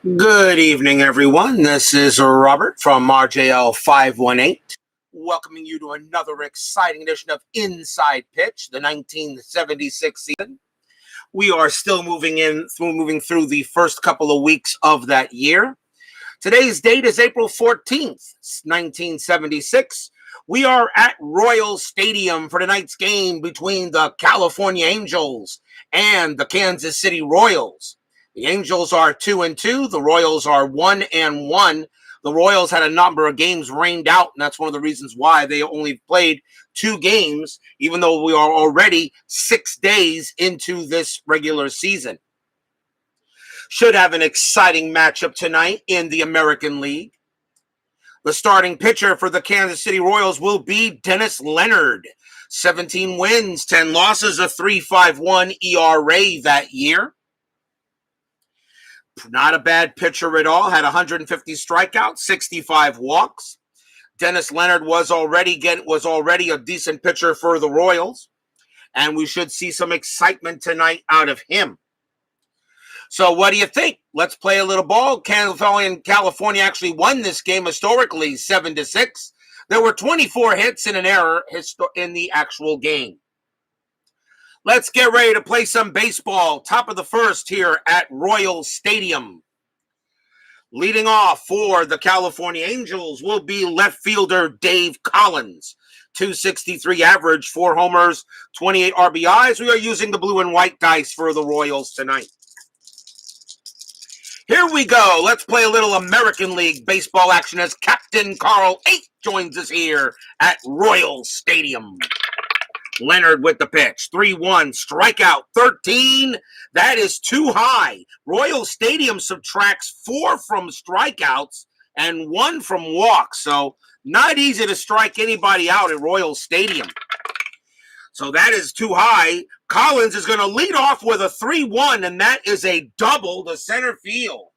Good evening, everyone. This is Robert from RJL 518, welcoming you to another exciting edition of Inside Pitch, the 1976 season. We are still moving through the first couple of weeks of that year. Today's date is April 14th, 1976. We are at Royal Stadium for tonight's game between the California Angels and the Kansas City Royals. The Angels are 2-2. The Royals are 1-1. The Royals had a number of games rained out, and that's one of the reasons why they only played 2 games, even though we are already 6 days into this regular season. Should have an exciting matchup tonight in the American League. The starting pitcher for the Kansas City Royals will be Dennis Leonard. 17 wins, 10 losses, a 3.51 ERA that year. Not a bad pitcher at all. Had 150 strikeouts, 65 walks. Dennis Leonard was already a decent pitcher for the Royals, and we should see some excitement tonight out of him. So what do you think? Let's play a little ball. California actually won this game historically 7-6. There were 24 hits and an error in the actual game. Let's get ready to play some baseball. Top of the first here at Royal Stadium. Leading off for the California Angels will be left fielder Dave Collins. 263 average, 4 homers, 28 RBIs. We are using the blue and white dice for the Royals tonight. Here we go. Let's play a little American League baseball action as Captain Carl 8 joins us here at Royal Stadium. Leonard with the pitch. 3-1, strikeout 13. That is too high. Royal Stadium subtracts 4 from strikeouts and 1 from walks. So not easy to strike anybody out at Royal Stadium. So that is too high. Collins is going to lead off with a 3-1, and that is a double to center field.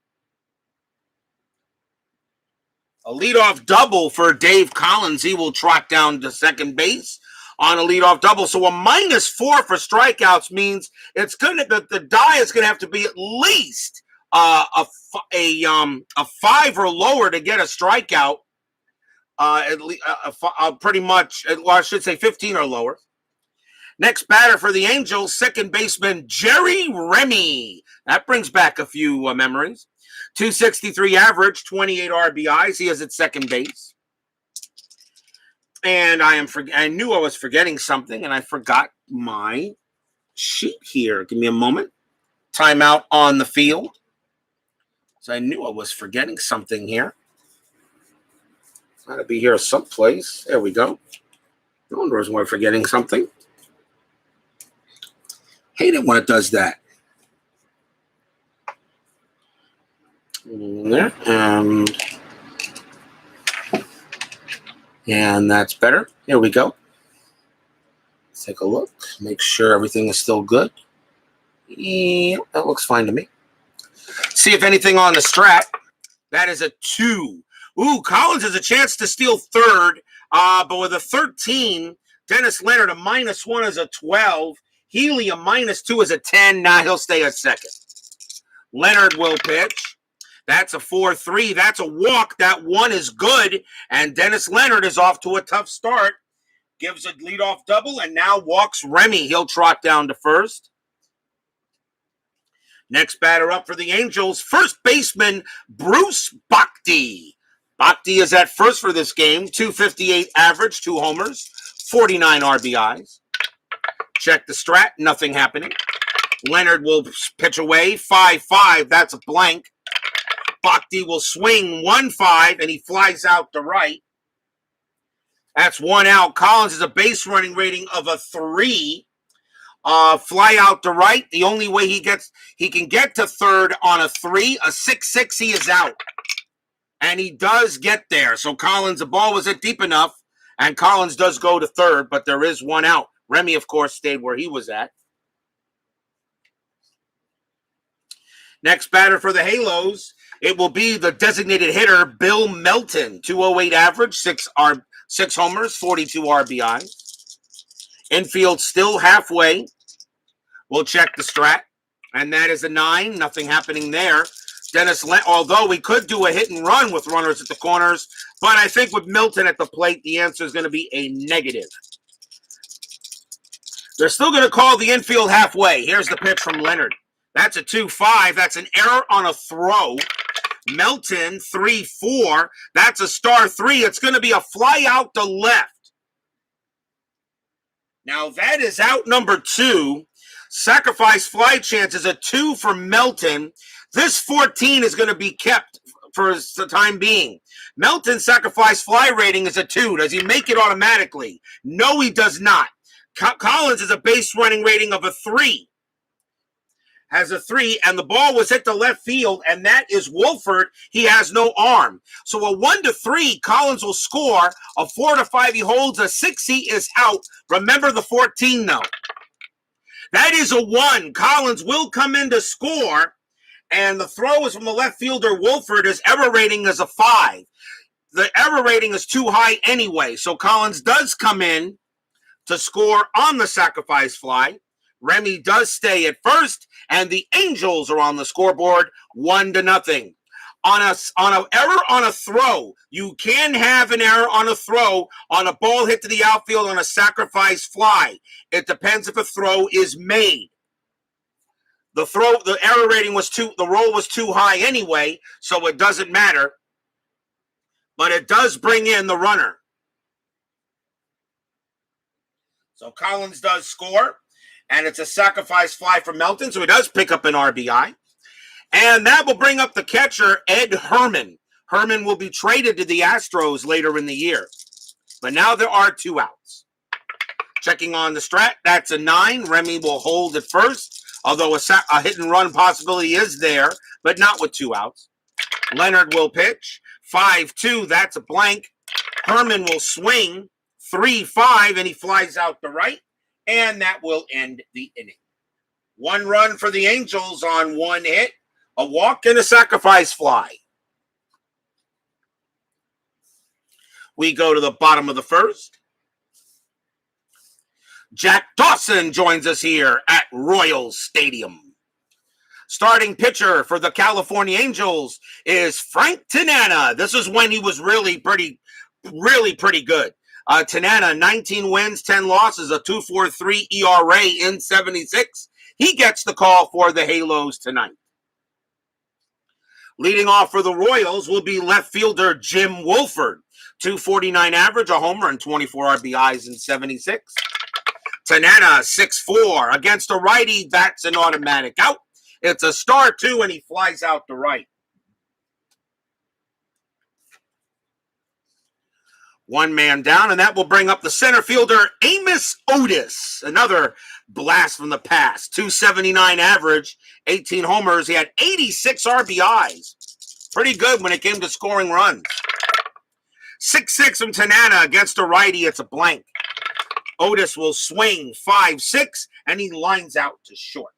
A leadoff double for Dave Collins. He will trot down to second base on a leadoff double. So a -4 for strikeouts means the die is going to have to be at least a 5 or lower to get a strikeout. Pretty much, I should say 15 or lower. Next batter for the Angels, second baseman Jerry Remy. That brings back a few memories. 263 average, 28 RBIs. He is at second base. And I knew I was forgetting something, and I forgot my sheet here. Give me a moment. Timeout on the field. So I knew I was forgetting something here. It's got to be here someplace. There we go. No wonder I was forgetting something. Hate it when it does that. There. And that's better. Here we go. Let's take a look. Make sure everything is still good. Yeah, that looks fine to me. See if anything on the strat. That is a 2. Ooh, Collins has a chance to steal third. But with a 13, Dennis Leonard, a -1 is a 12. Healy, a -2 is a 10. Now he'll stay at second. Leonard will pitch. That's a 4-3. That's a walk. That one is good. And Dennis Leonard is off to a tough start. Gives a leadoff double and now walks Remy. He'll trot down to first. Next batter up for the Angels, first baseman Bruce Bhakti. Bhakti is at first for this game. 258 average, 2 homers, 49 RBIs. Check the strat. Nothing happening. Leonard will pitch away. 5-5. That's a blank. Bhakti will swing 1-5, and he flies out to right. That's 1 out. Collins has a base running rating of a 3. Fly out to right. The only way he can get to third on a 3, a 6-6, he is out. And he does get there. So Collins, the ball wasn't deep enough, and Collins does go to third, but there is 1 out. Remy, of course, stayed where he was at. Next batter for the Halos, it will be the designated hitter, Bill Melton. 208 average, 6 homers, 42 RBIs. Infield still halfway. We'll check the strat. And that is a 9. Nothing happening there. although we could do a hit and run with runners at the corners, but I think with Milton at the plate, the answer is going to be a negative. They're still going to call the infield halfway. Here's the pitch from Leonard. That's a 2-5. That's an error on a throw. Melton, 3-4. That's a star 3. It's going to be a fly out to left. Now that is out number 2. Sacrifice fly chance is a 2 for Melton. This 14 is going to be kept for the time being. Melton's sacrifice fly rating is a 2. Does he make it automatically? No, he does not. Collins is a base running rating of a 3. Has a 3, and the ball was hit to left field, and that is Wolford. He has no arm. So a 1-3, Collins will score. A 4-5, he holds. A 6, he is out. Remember the 14, though. That is a 1. Collins will come in to score, and the throw is from the left fielder, Wolford. His error rating is a 5. The error rating is too high anyway, so Collins does come in to score on the sacrifice fly. Remy does stay at first, and the Angels are on the scoreboard 1-0. On an error on a throw, you can have an error on a throw on a ball hit to the outfield on a sacrifice fly. It depends if a throw is made. The error rating was the roll was too high anyway, so it doesn't matter. But it does bring in the runner. So Collins does score, and it's a sacrifice fly for Melton, so he does pick up an RBI. And that will bring up the catcher, Ed Herman. Herman will be traded to the Astros later in the year. But now there are 2 outs. Checking on the strat, that's a 9. Remy will hold at first, although a hit and run possibility is there, but not with 2 outs. Leonard will pitch. 5-2, that's a blank. Herman will swing. 3-5, and he flies out to right, and that will end the inning. 1 run for the Angels on 1 hit, a walk and a sacrifice fly. We go to the bottom of the first. Jack Dawson joins us here at Royals Stadium. Starting pitcher for the California Angels is Frank Tanana. This is when he was really pretty good. Tanana, 19 wins, 10 losses, a 2.43 ERA in 76. He gets the call for the Halos tonight. Leading off for the Royals will be left fielder Jim Wolford. 2.49 average, a homer, and 24 RBIs in 76. Tanana, 6'4". Against a righty, that's an automatic out. It's a star 2, and he flies out to right. 1 man down, and that will bring up the center fielder, Amos Otis. Another blast from the past. 2.79 average, 18 homers. He had 86 RBIs. Pretty good when it came to scoring runs. 6-6 from Tanana against a righty. It's a blank. Otis will swing 5-6, and he lines out to short.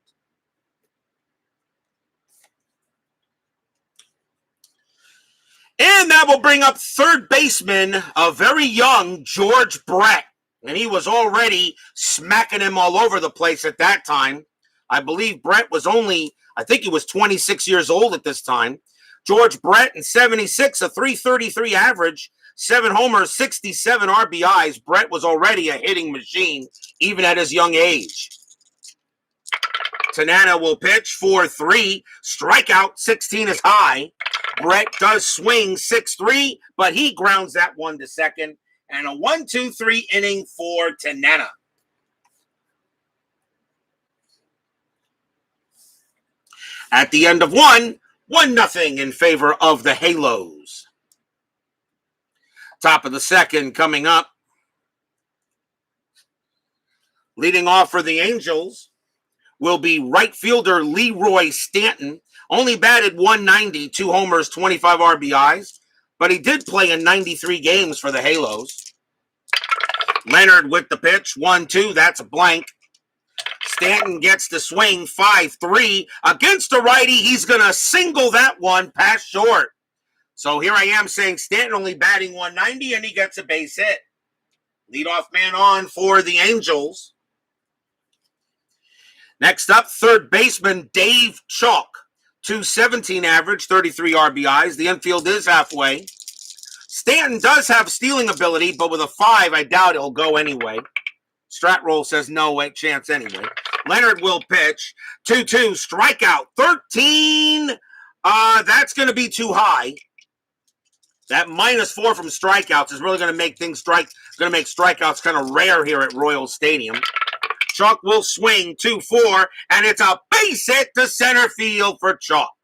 And that will bring up third baseman, a very young George Brett. And he was already smacking him all over the place at that time. I believe Brett was I think he was 26 years old at this time. George Brett in 76, a 3.33 average, 7 homers, 67 RBIs. Brett was already a hitting machine, even at his young age. Tanana will pitch 4-3, strikeout 16 is high. Brett does swing 6-3, but he grounds that one to second. And a 1-2-3 inning for Tanana. At the end of 1-0 in favor of the Halos. Top of the second coming up. Leading off for the Angels will be right fielder Leroy Stanton. Only batted 190, 2 homers, 25 RBIs. But he did play in 93 games for the Halos. Leonard with the pitch, 1-2, that's a blank. Stanton gets the swing, 5-3. Against a righty, he's going to single that one past short. So here I am saying Stanton only batting 190, and he gets a base hit. Leadoff man on for the Angels. Next up, third baseman Dave Chalk. .217 average, 33 RBIs. The infield is halfway. Stanton does have stealing ability, but with a 5, I doubt it'll go anyway. Strat roll says no chance anyway. Leonard will pitch. 2-2, strikeout, 13. That's going to be too high. That -4 from strikeouts is really going to make strikeouts kind of rare here at Royal Stadium. Chalk will swing 2-4, and it's a base hit to center field for Chalk.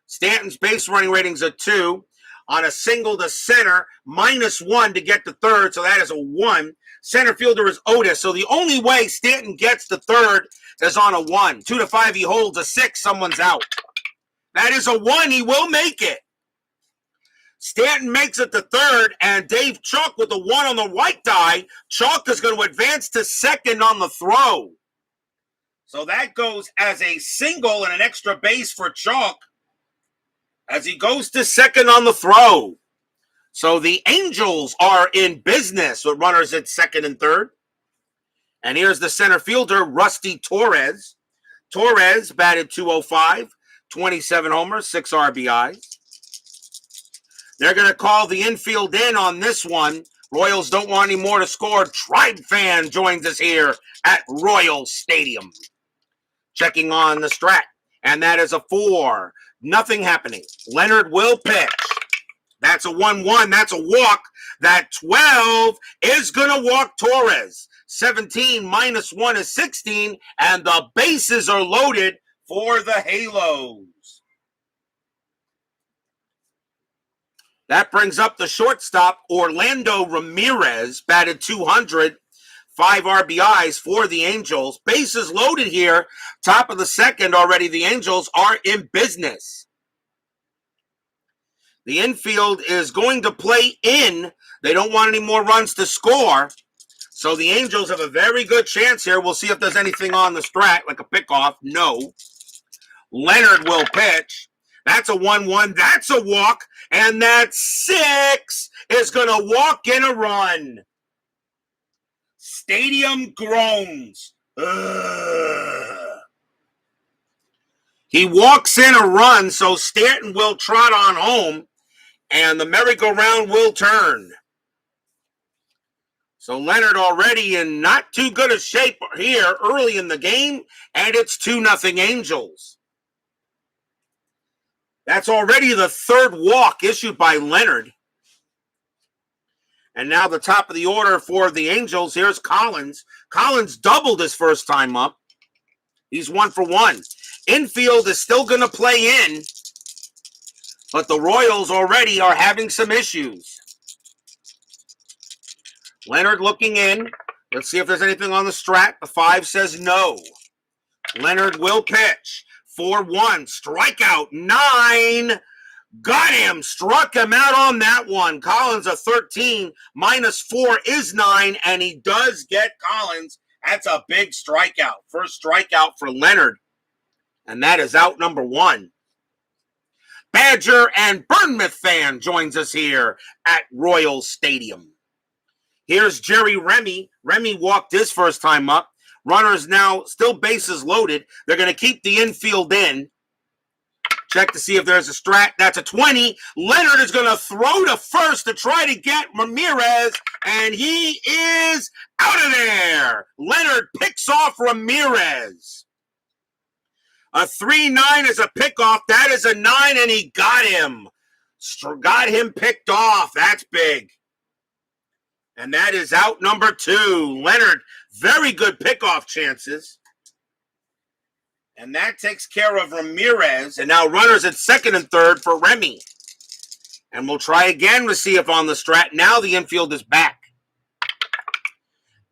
Stanton's base running rating's a 2. On a single to center, -1 to get to third, so that is a 1. Center fielder is Otis, so the only way Stanton gets to third is on a 1. 2 to 5, he holds. A 6, someone's out. That is a 1, he will make it. Stanton makes it to third, and Dave Chalk with the 1 on the white die. Chalk is going to advance to second on the throw. So that goes as a single and an extra base for Chalk as he goes to second on the throw. So the Angels are in business with runners at second and third. And here's the center fielder, Rusty Torres. Torres batted .205, 27 homers, 6 RBIs. They're going to call the infield in on this one. Royals don't want any more to score. Tribe fan joins us here at Royal Stadium. Checking on the strat. And that is a 4. Nothing happening. Leonard will pitch. That's a 1-1. That's a walk. That 12 is going to walk Torres. 17 -1 is 16. And the bases are loaded for the Halos. That brings up the shortstop, Orlando Ramirez, batted .200, 5 RBIs for the Angels. Bases loaded here, top of the second already. The Angels are in business. The infield is going to play in. They don't want any more runs to score. So the Angels have a very good chance here. We'll see if there's anything on the strat, like a pickoff. No. Leonard will pitch. That's a 1-1. That's a walk. And that 6 is going to walk in a run. Stadium groans. Ugh. He walks in a run, so Stanton will trot on home, and the merry-go-round will turn. So Leonard already in not too good a shape here early in the game, and it's 2-0 Angels. That's already the 3rd walk issued by Leonard. And now the top of the order for the Angels. Here's Collins. Collins doubled his first time up. He's 1 for 1. Infield is still going to play in, but the Royals already are having some issues. Leonard looking in. Let's see if there's anything on the strat. The 5 says no. Leonard will pitch. 4-1, strikeout, 9, got him, struck him out on that one. Collins a 13, -4 is 9, and he does get Collins. That's a big strikeout. First strikeout for Leonard, and that is out number 1. Badger and Bournemouth fan joins us here at Royal Stadium. Here's Jerry Remy. Remy walked his first time up. Runners now still bases loaded. They're going to keep the infield in. Check to see if there's a strat. That's a 20. Leonard is going to throw to first to try to get Ramirez, and he is out of there. Leonard picks off Ramirez. A 3-9 is a pickoff. That is a 9, and he got him. Got him picked off. That's big. And that is out number 2. Leonard, very good pickoff chances. And that takes care of Ramirez. And now runners at second and third for Remy. And we'll try again to see if on the strat. Now the infield is back.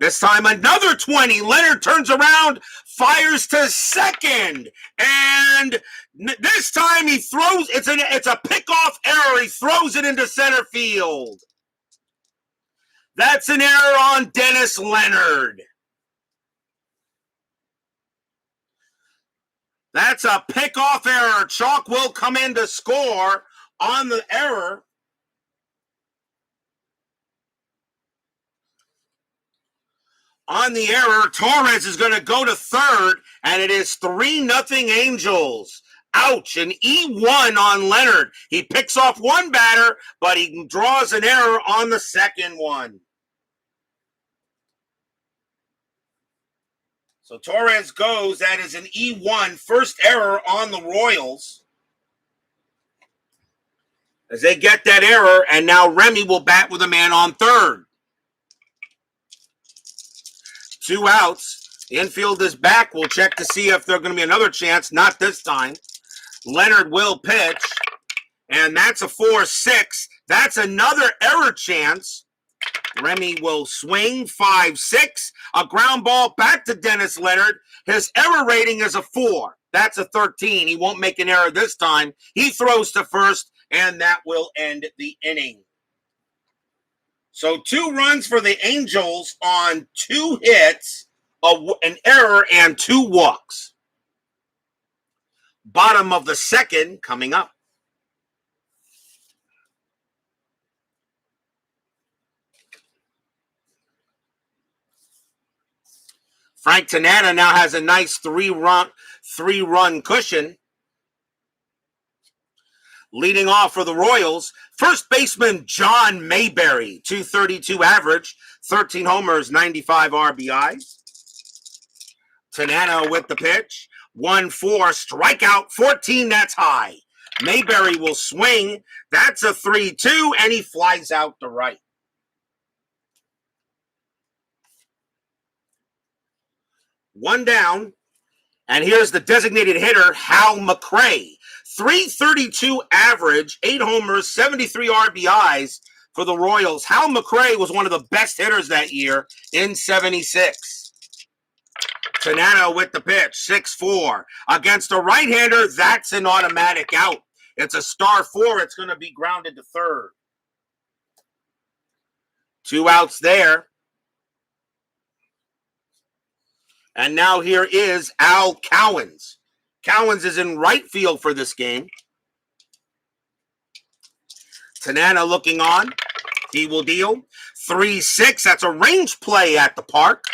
This time another 20. Leonard turns around, fires to second. And this time he throws, it's a pickoff error. He throws it into center field. That's an error on Dennis Leonard. That's a pickoff error. Chalk will come in to score on the error. On the error, Torres is going to go to third, and it is 3-0 Angels. Ouch, an E1 on Leonard. He picks off one batter, but he draws an error on the second one. So Torres goes. That is an E1, first error on the Royals. As they get that error, and now Remy will bat with a man on third. 2 outs. The infield is back. We'll check to see if there's going to be another chance. Not this time. Leonard will pitch, and that's a 4-6. That's another error chance. Remy will swing, 5-6. A ground ball back to Dennis Leonard. His error rating is a 4. That's a 13. He won't make an error this time. He throws to first, and that will end the inning. So 2 runs for the Angels on 2 hits, an error, and 2 walks. Bottom of the second coming up. Frank Tanana now has a nice 3-run cushion. Leading off for the Royals, first baseman John Mayberry, 232 average, 13 homers, 95 RBIs. Tanana with the pitch. 1-4, strikeout, 14, that's high. Mayberry will swing. That's a 3-2, and he flies out to right. One down, and here's the designated hitter, Hal Mcrae. 332 average, 8 homers, 73 RBIs for the Royals. Hal Mcrae was one of the best hitters that year in 76. Tanana with the pitch, 6-4. Against a right-hander, that's an automatic out. It's a star 4. It's going to be grounded to third. 2 outs there. And now here is Al Cowens. Cowens is in right field for this game. Tanana looking on. He will deal. 3-6. That's a range play at the park.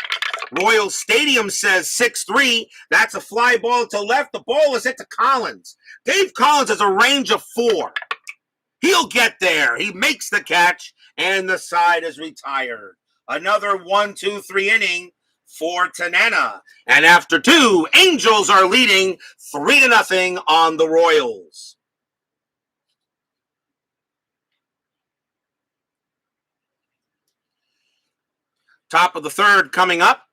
Royal Stadium says 6-3. That's a fly ball to left. The ball is hit to Collins. Dave Collins has a range of 4. He'll get there. He makes the catch, and the side is retired. Another 1-2-3 inning for Tanana. And after 2, Angels are leading 3-0 on the Royals. Top of the third coming up.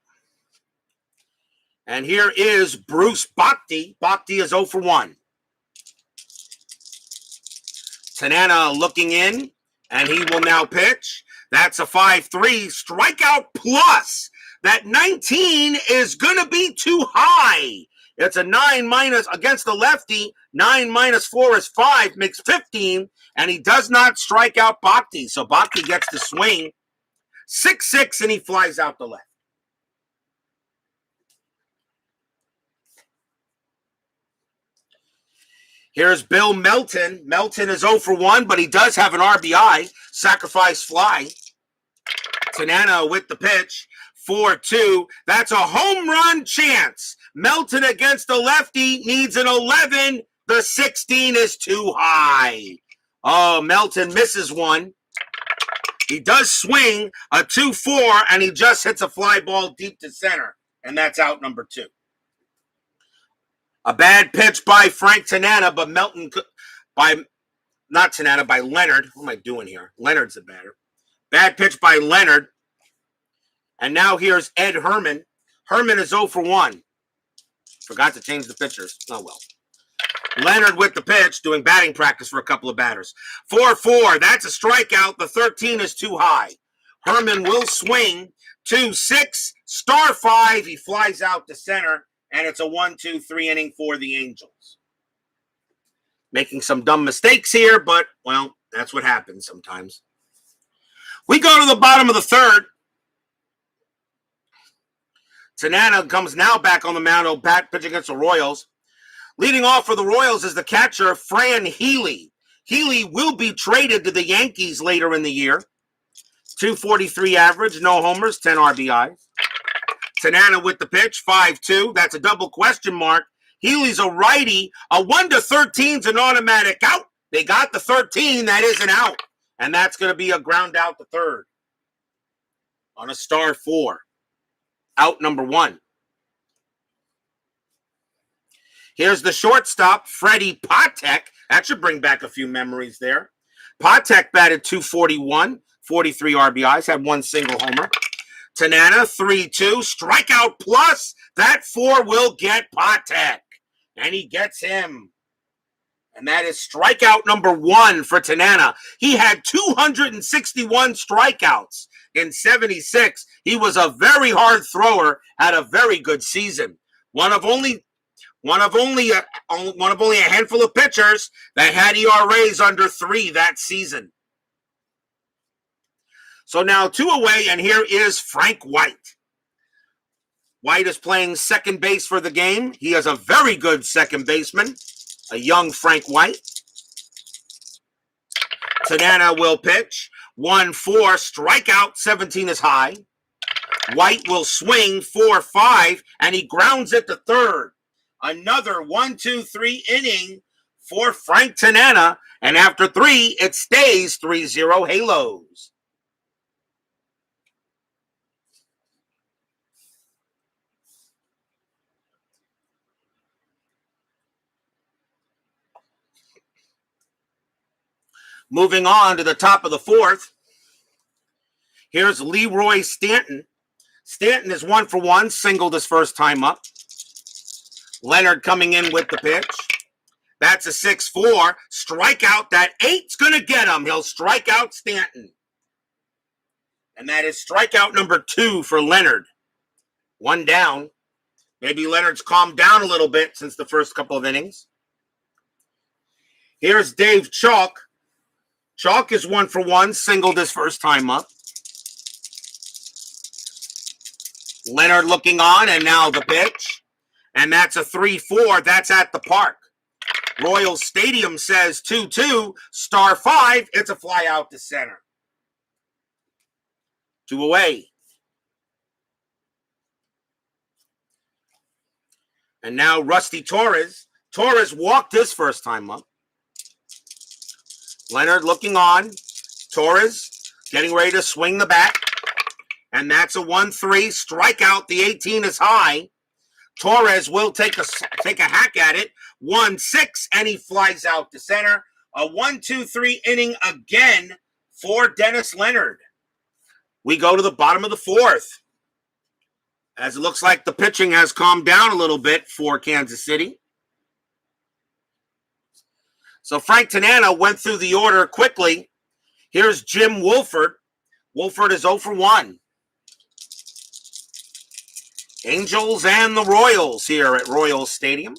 And here is Bruce Bhakti. Bhakti is 0 for 1. Tanana looking in, and he will now pitch. That's a 5-3 strikeout plus. That 19 is going to be too high. It's a 9- against the lefty. 9 - 4 is 5, makes 15, and he does not strike out Bhakti. So Bhakti gets the swing. 6-6, and he flies out the left. Here's Bill Melton. Melton is 0 for 1, but he does have an RBI. Sacrifice fly. Tanana with the pitch. 4-2. That's a home run chance. Melton against the lefty needs an 11. The 16 is too high. Oh, Melton misses one. He does swing a 2-4, and he just hits a fly ball deep to center. And that's out number 2. A bad pitch by Frank Tanana, but by Leonard. What am I doing here? Leonard's the batter. Bad pitch by Leonard. And now here's Ed Herman. Herman is 0 for 1. Forgot to change the pitchers. Oh, well. Leonard with the pitch, doing batting practice for a couple of batters. 4-4. That's a strikeout. The 13 is too high. Herman will swing. 2-6. Star 5. He flies out to center. And it's a 1-2-3 inning for the Angels. Making some dumb mistakes here, but, well, that's what happens sometimes. We go to the bottom of the third. Tanana comes now back on the mound, pitching against the Royals. Leading off for the Royals is the catcher, Fran Healy. Healy will be traded to the Yankees later in the year. 243 average, no homers, 10 RBIs. Tanana with the pitch, 5-2. That's a double question mark. Healy's a righty. A 1-13 is an automatic out. They got the 13. That is an out. And that's going to be a ground out to third on a star 4. Out number 1. Here's the shortstop, Freddie Potteck. That should bring back a few memories there. Potteck batted .241, 43 RBIs, had 1 single homer. Tanana, 3-2, strikeout plus. That 4 will get Potteck. And he gets him. And that is strikeout number 1 for Tanana. He had 261 strikeouts in 76. He was a very hard thrower, had a very good season. One of only a handful of pitchers that had ERAs under 3 that season. So now 2 away, and here is Frank White. White is playing second base for the game. He is a very good second baseman, a young Frank White. Tanana will pitch. 1-4, strikeout, 17 is high. White will swing, 4-5, and he grounds it to third. Another 1-2-3 inning for Frank Tanana, and after 3, it stays 3-0 Halos. Moving on to the top of the 4th, here's Leroy Stanton. Stanton is 1 for 1, singled his first time up. Leonard coming in with the pitch. That's a 6-4. Strikeout. That 8's going to get him. He'll strike out Stanton. And that is strikeout number 2 for Leonard. 1 down. Maybe Leonard's calmed down a little bit since the first couple of innings. Here's Dave Chalk. Chalk is 1 for 1, singled his first time up. Leonard looking on, and now the pitch. And that's a 3-4. That's at the park. Royal Stadium says 2-2. Star 5. It's a fly out to center. 2 away. And now Rusty Torres. Torres walked his first time up. Leonard looking on. Torres getting ready to swing the bat. And that's a 1-3. Strikeout. The 18 is high. Torres will take a hack at it. 1-6, and he flies out to center. A 1-2-3 inning again for Dennis Leonard. We go to the bottom of the 4th, as it looks like the pitching has calmed down a little bit for Kansas City. So Frank Tanana went through the order quickly. Here's Jim Wolford. Wolford is 0 for 1. Angels and the Royals here at Royal Stadium.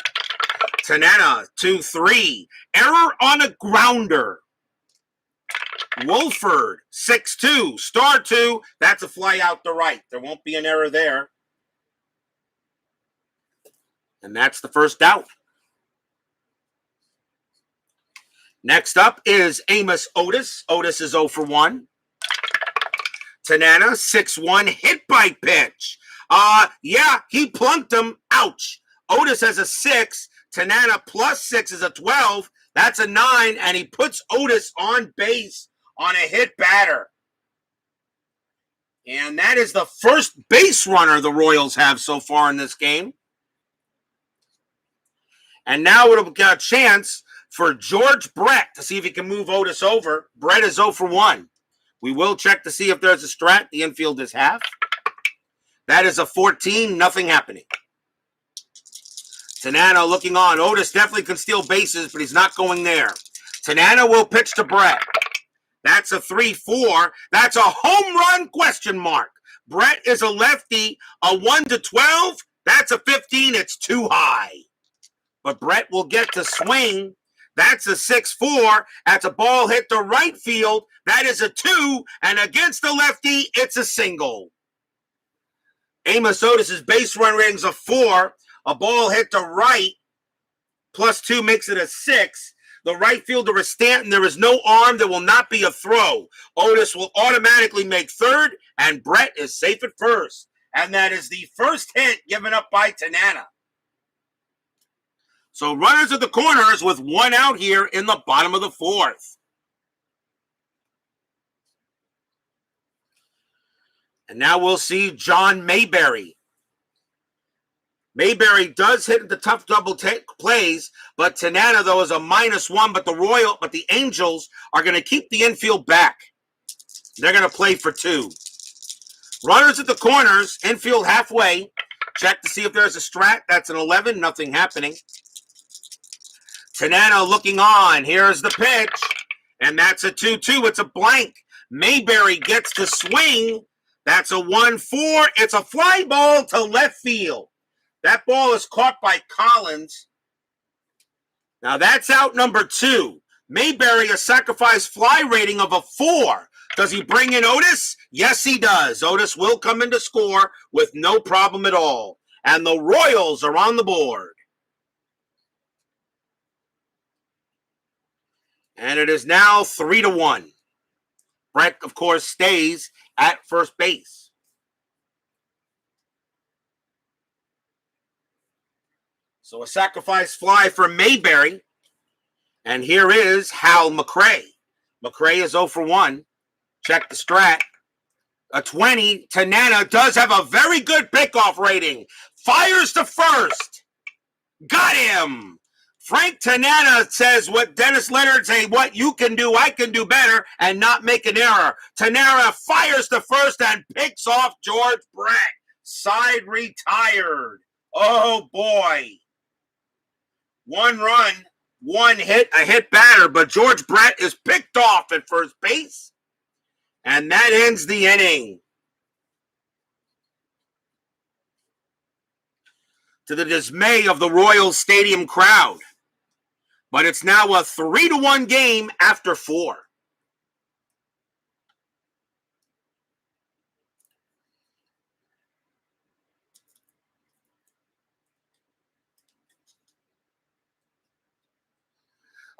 Tanana, 2-3. Error on a grounder. Wolford, 6-2. Star 2. That's a fly out to right. There won't be an error there. And that's the first out. Next up is Amos Otis. Otis is 0 for 1. Tanana, 6-1. Hit by pitch. Yeah, he plunked him. Ouch. Otis has a 6. Tanana plus 6 is a 12. That's a 9, and he puts Otis on base on a hit batter. And that is the first base runner the Royals have so far in this game. And now it'll get a chance for George Brett to see if he can move Otis over. Brett is 0 for 1. We will check to see if there's a strat. The infield is half. That is a 14, nothing happening. Tanana looking on. Otis definitely can steal bases, but he's not going there. Tanana will pitch to Brett. That's a 3-4. That's a home run question mark. Brett is a lefty. A 1-12. That's a 15. It's too high. But Brett will get to swing. That's a 6-4. That's a ball hit to right field. That is a 2. And against the lefty, it's a single. Amos Otis' base run rating's a 4. A ball hit to right, plus 2 makes it a 6. The right fielder is Stanton. There is no arm. There will not be a throw. Otis will automatically make third, and Brett is safe at first. And that is the first hit given up by Tanana. So runners at the corners with one out here in the bottom of the fourth. And now we'll see John Mayberry. Mayberry does hit the tough double plays, but Tanana, though, is a -1. But the Angels are going to keep the infield back. They're going to play for 2. Runners at the corners, infield halfway. Check to see if there's a strat. That's an 11, nothing happening. Tanana looking on. Here's the pitch, and that's a 2-2. It's a blank. Mayberry gets to swing. That's a 1-4. It's a fly ball to left field. That ball is caught by Collins. Now that's out number 2. Mayberry, a sacrifice fly rating of a 4. Does he bring in Otis? Yes, he does. Otis will come in to score with no problem at all. And the Royals are on the board. And it is now 3-1. Brett, of course, stays at first base. So a sacrifice fly for Mayberry. And here is Hal Mcrae. Mcrae is 0 for 1. Check the strat. A 20. Tanana does have a very good pickoff rating. Fires to first. Got him. Frank Tanana says what Dennis Leonard say, what you can do, I can do better, and not make an error. Tanana fires to first and picks off George Brett. Side retired. Oh, boy. 1 run, 1 hit, a hit batter, but George Brett is picked off at first base. And that ends the inning. To the dismay of the Royals Stadium crowd. But it's now a 3-1 game after 4.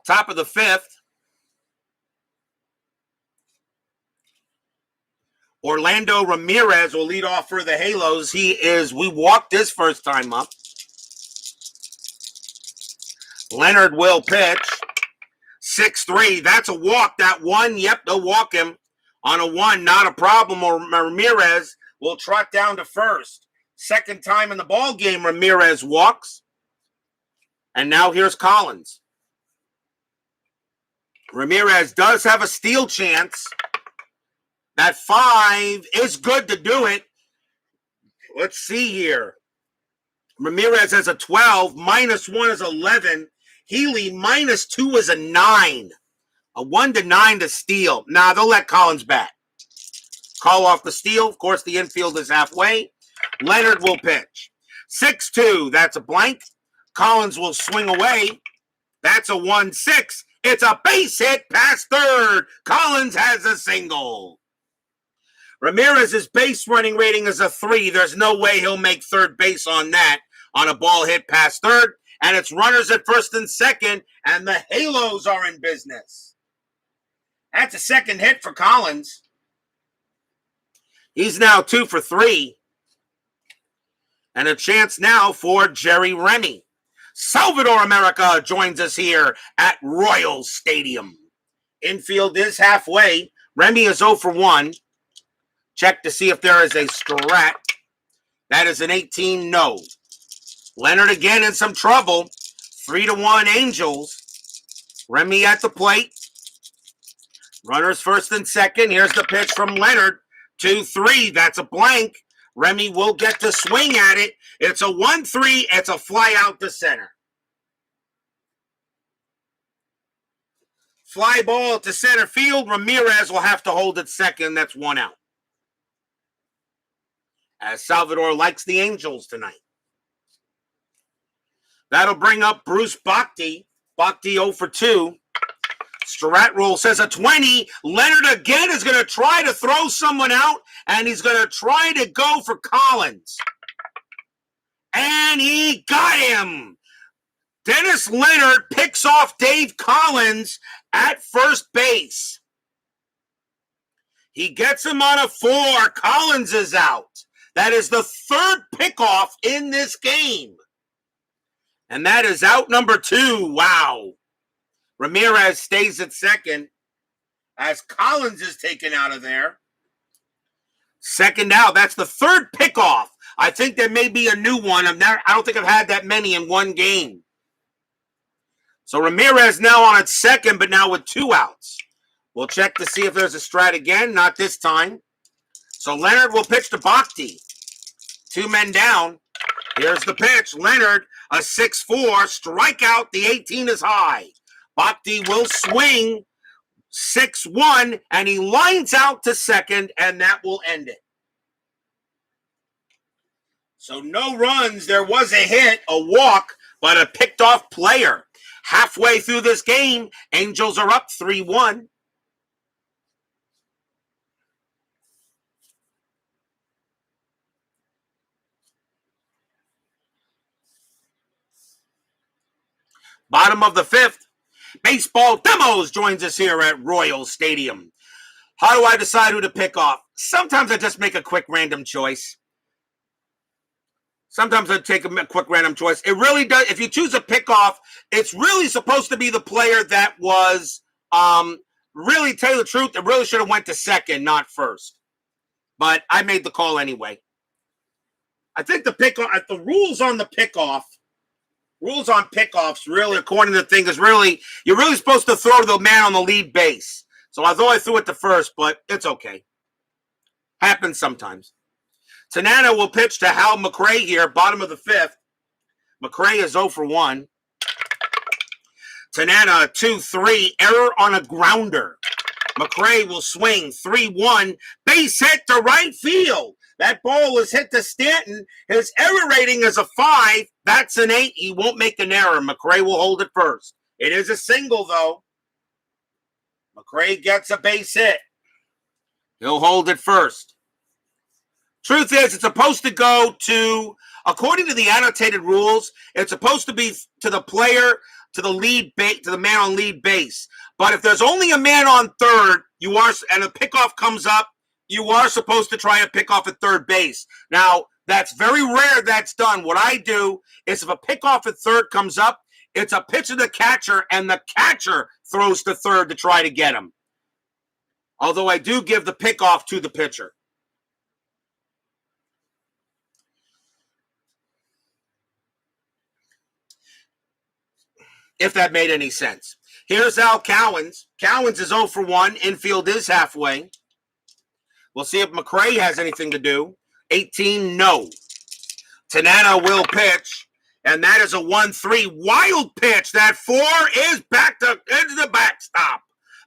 Top of the 5th. Orlando Ramirez will lead off for the Halos. We walked his first time up. Leonard will pitch. 6-3. That's a walk. That 1, yep, they'll walk him. On a 1, not a problem. Ramirez will trot down to first. Second time in the ball game, Ramirez walks. And now here's Collins. Ramirez does have a steal chance. That 5 is good to do it. Let's see here. Ramirez has a 12. -1 is 11. Healy -2 is a 9. A 1 to 9 to steal. Nah, they'll let Collins bat. Call off the steal. Of course, the infield is halfway. Leonard will pitch. 6-2. That's a blank. Collins will swing away. That's a 1-6. It's a base hit past third. Collins has a single. Ramirez's base running rating is a 3. There's no way he'll make third base on that, on a ball hit past third. And it's runners at first and second, and the Halos are in business. That's a second hit for Collins. He's now 2 for 3. And a chance now for Jerry Remy. Salvador America joins us here at Royal Stadium. Infield is halfway. Remy is 0 for 1. Check to see if there is a strat. That is an 18, no. Leonard again in some trouble. 3-1 Angels. Remy at the plate. Runners first and second. Here's the pitch from Leonard. 2-3. That's a blank. Remy will get to swing at it. It's a 1-3. It's a fly out to center. Fly ball to center field. Ramirez will have to hold it second. That's 1 out. As Salvador likes the Angels tonight. That'll bring up Bruce Bhakti. Bhakti 0 for 2. Strat roll says a 20. Leonard again is going to try to throw someone out, and he's going to try to go for Collins. And he got him. Dennis Leonard picks off Dave Collins at first base. He gets him on a 4. Collins is out. That is the third pickoff in this game. And that is out number 2. Wow. Ramirez stays at second as Collins is taken out of there. Second out. That's the third pickoff. I think there may be a new one. I don't think I've had that many in one game. So Ramirez now on at second, but now with 2 outs. We'll check to see if there's a strat again. Not this time. So Leonard will pitch to Bhakti. 2 men down. Here's the pitch. Leonard, a 6-4. Strikeout. The 18 is high. Bhakti will swing. 6-1. And he lines out to second, and that will end it. So no runs. There was a hit, a walk, but a picked off player. Halfway through this game, Angels are up 3-1. Bottom of the 5th, Baseball Demos joins us here at Royal Stadium. How do I decide who to pick off? Sometimes I just make a quick random choice. Sometimes I take a quick random choice. It really does. If you choose a pick off, it's really supposed to be the player that was, really, tell you the truth, it really should have went to second, not first. But I made the call anyway. I think the rules on the pickoff, rules on pickoffs, really, according to the thing, is really, you're really supposed to throw the man on the lead base. So I thought I threw it to first, but it's okay. Happens sometimes. Tanana will pitch to Hal Mcrae here, bottom of the 5th. Mcrae is 0 for 1. Tanana, 2-3, error on a grounder. Mcrae will swing, 3-1, base hit to right field. That ball is hit to Stanton. His error rating is a 5. That's an 8. He won't make an error. Mcrae will hold it first. It is a single, though. Mcrae gets a base hit. He'll hold it first. Truth is, it's supposed to go to, according to the annotated rules, it's supposed to be to the player, to the lead base, to the man on lead base. But if there's only a man on third, and a pickoff comes up, you are supposed to try a pickoff at third base. Now, that's very rare that's done. What I do is if a pickoff at third comes up, it's a pitch to the catcher, and the catcher throws to third to try to get him. Although I do give the pickoff to the pitcher. If that made any sense. Here's Al Cowens. Cowens is 0 for 1. Infield is halfway. We'll see if Mcrae has anything to do. 18, no. Tanana will pitch, and that is a 1-3 wild pitch. That 4 is into the backstop.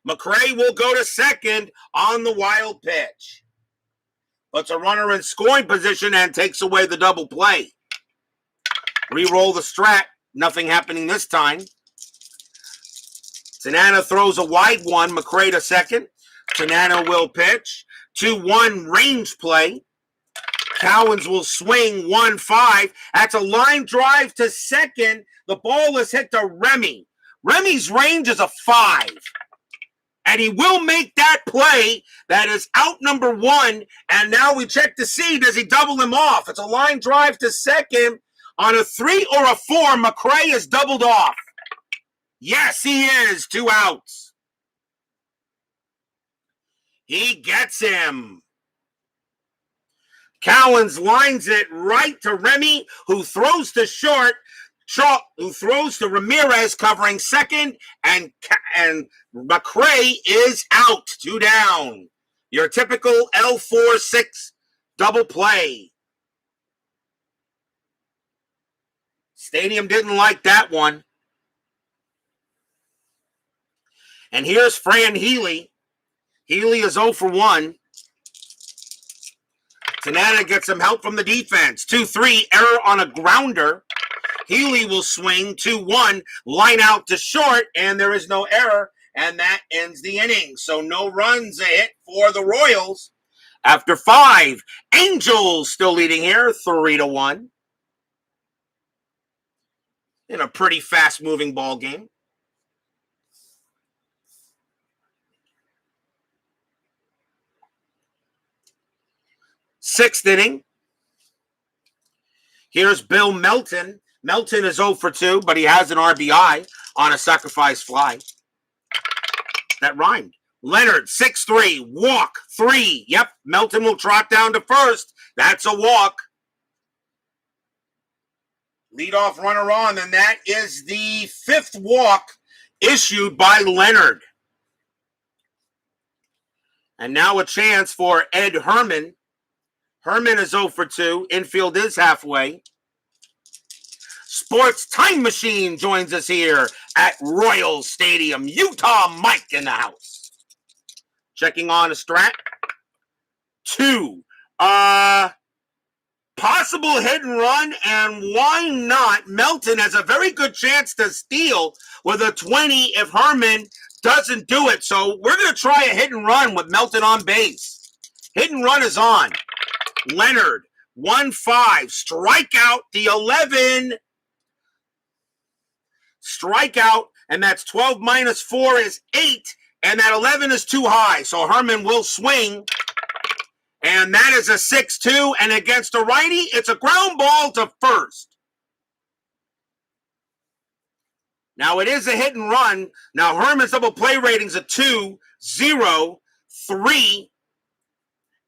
Mcrae will go to second on the wild pitch. Puts a runner in scoring position and takes away the double play. Re-roll the strat. Nothing happening this time. Tanana throws a wide one. Mcrae to second. Tanana will pitch. 2-1 range play. Cowens will swing 1-5. That's a line drive to second. The ball is hit to Remy. Remy's range is a 5. And he will make that play. That is out number 1. And now we check to see, does he double him off? It's a line drive to second. On a 3 or a 4, Mcrae is doubled off. Yes, he is. 2 outs. He gets him. Cowens lines it right to Remy, who throws to short. Who throws to Ramirez covering second, and Mcrae is out. 2 down. Your typical L4-6 double play. Stadium didn't like that one. And here's Fran Healy. Healy is 0 for 1. Tanana gets some help from the defense. 2-3, error on a grounder. Healy will swing 2-1, line out to short, and there is no error, and that ends the inning. So no runs a hit for the Royals. After 5, Angels still leading here, 3-1. In a pretty fast-moving ball game. 6th inning. Here's Bill Melton. Melton is 0 for 2, but he has an RBI on a sacrifice fly. That rhymed. Leonard, 6-3, walk, 3. Yep, Melton will trot down to first. That's a walk. Leadoff runner on, and that is the 5th walk issued by Leonard. And now a chance for Ed Herman. Herman is 0 for 2. Infield is halfway. Sports Time Machine joins us here at Royal Stadium. Utah Mike in the house. Checking on a strat. 2. Possible hit and run, and why not? Melton has a very good chance to steal with a 20 if Herman doesn't do it. So we're going to try a hit and run with Melton on base. Hit and run is on. Leonard, 1-5, strikeout, the 11. Strikeout, and that's 12 minus 4 is 8, and that 11 is too high. So Herman will swing. And that is a 6-2, and against a righty, it's a ground ball to first. Now, it is a hit and run. Now, Herman's double play rating's a 2, 0, 3,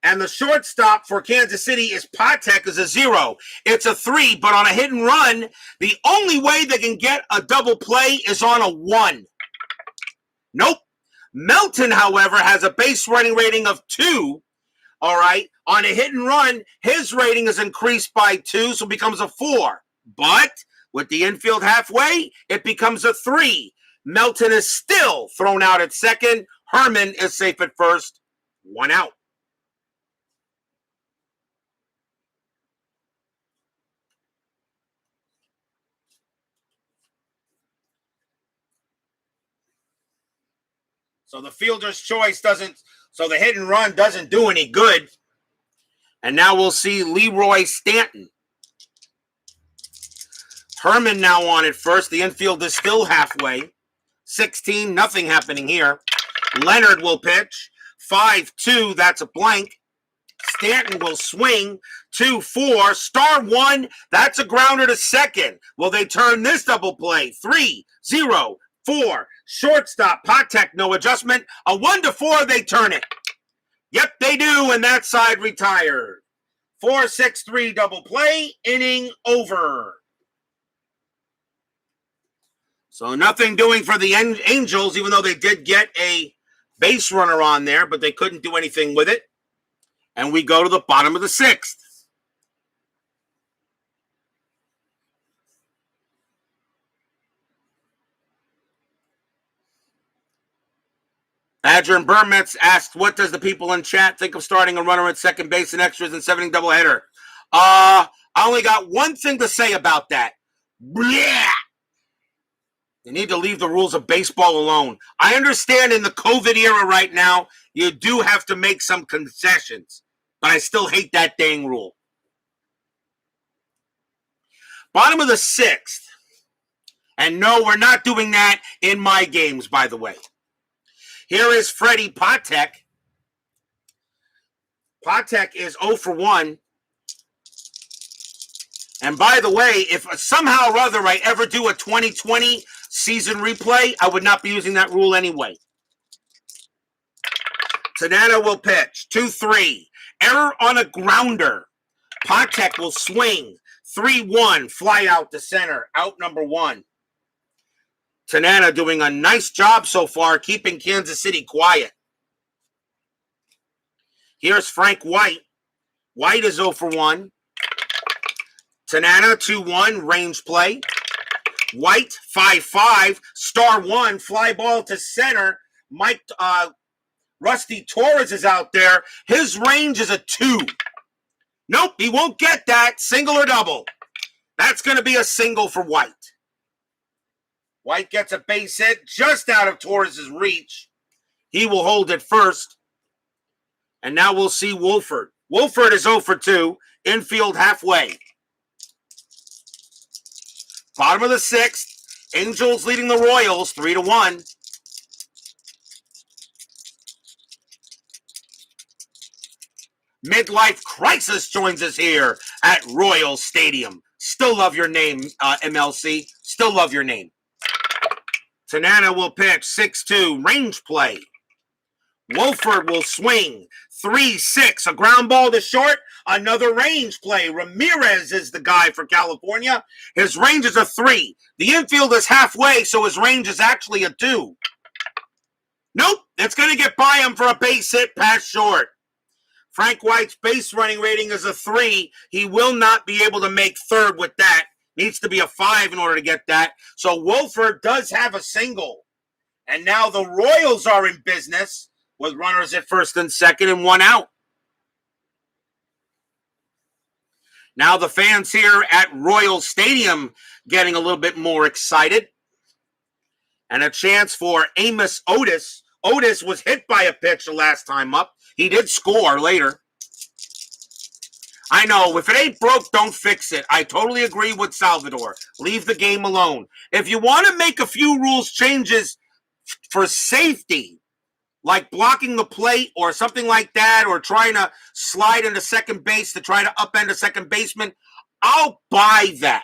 and the shortstop for Kansas City is Potteck is a 0. It's a 3, but on a hit and run, the only way they can get a double play is on a 1. Nope. Melton, however, has a base running rating of 2. All right, on a hit and run, his rating is increased by 2, so it becomes a 4. But with the infield halfway, it becomes a 3. Melton is still thrown out at second. Herman is safe at first. 1 out. So the fielder's choice so the hit and run doesn't do any good. And now we'll see Leroy Stanton. Herman now on at first. The infield is still halfway. 16, nothing happening here. Leonard will pitch. 5-2, that's a blank. Stanton will swing. 2-4, star 1, that's a grounder to second. Will they turn this double play? 3-0. 4, shortstop, Potteck, no adjustment. A 1-4, they turn it. Yep, they do, and that side retired. 4-6-3 double play, inning over. So nothing doing for the Angels, even though they did get a base runner on there, but they couldn't do anything with it. And we go to the bottom of the 6th. Badger and Burmetz asked, what does the people in chat think of starting a runner at second base and extras and 7-inning doubleheader? I only got one thing to say about that. Blech! You need to leave the rules of baseball alone. I understand in the COVID era right now, you do have to make some concessions, but I still hate that dang rule. Bottom of the 6th. And no, we're not doing that in my games, by the way. Here is Freddie Potteck. Potteck is 0 for 1. And by the way, if somehow or other I ever do a 2020 season replay, I would not be using that rule anyway. Tanana will pitch. 2-3. Error on a grounder. Potteck will swing. 3-1. Fly out to center. Out number 1. Tanana doing a nice job so far keeping Kansas City quiet. Here's Frank White. White is 0 for 1. Tanana 2-1, range play. White 5-5, star 1, fly ball to center. Rusty Torres is out there. His range is a 2. Nope, he won't get that. Single or double. That's going to be a single for White. White gets a base hit just out of Torres' reach. He will hold it first. And now we'll see Wolford. Wolford is 0 for 2. Infield halfway. Bottom of the 6th. Angels leading the Royals 3-1. Midlife Crisis joins us here at Royal Stadium. Still love your name, MLC. Still love your name. Tanana will pitch 6-2, range play. Wolford will swing 3-6, a ground ball to short, another range play. Ramirez is the guy for California. His range is a 3. The infield is halfway, so his range is actually a 2. Nope, it's going to get by him for a base hit past short. Frank White's base running rating is a 3. He will not be able to make third with that. Needs to be a 5 in order to get that. So Wolford does have a single. And now the Royals are in business with runners at first and second and 1 out. Now the fans here at Royal Stadium getting a little bit more excited. And a chance for Amos Otis. Otis was hit by a pitch the last time up. He did score later. I know, if it ain't broke, don't fix it. I totally agree with Salvador. Leave the game alone. If you want to make a few rules changes for safety, like blocking the plate or something like that, or trying to slide into second base to try to upend a second baseman, I'll buy that.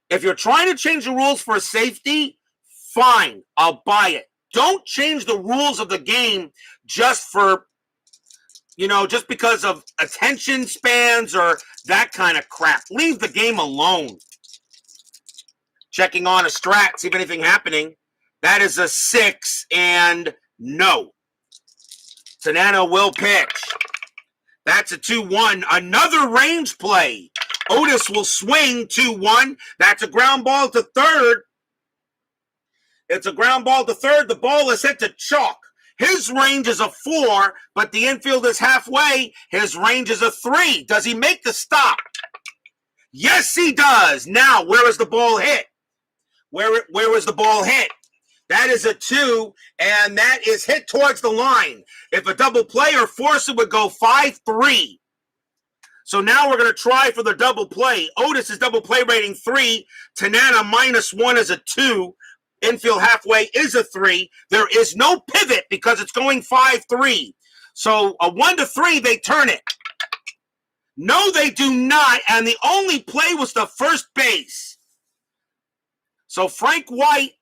If you're trying to change the rules for safety, fine, I'll buy it. Don't change the rules of the game just for, just because of attention spans or that kind of crap. Leave the game alone. Checking on a strat, see if anything happening. That is a 6, and no. Tanana will pitch. That's a 2-1. Another range play. Otis will swing 2-1. That's a ground ball to third. It's a ground ball to third. The ball is hit to chalk. His range is a 4, but the infield is halfway. His range is a 3. Does he make the stop? Yes, he does. Now, where is the ball hit? Where was the ball hit? That is a 2, and that is hit towards the line. If a double play or force, it would go 5-3. So now we're going to try for the double play. Otis' double play rating 3. Tanana -1 is a 2. Infield halfway is a 3. There is no pivot because it's going 5-3. So a 1-3, they turn it. No, they do not. And the only play was the first base. So Frank White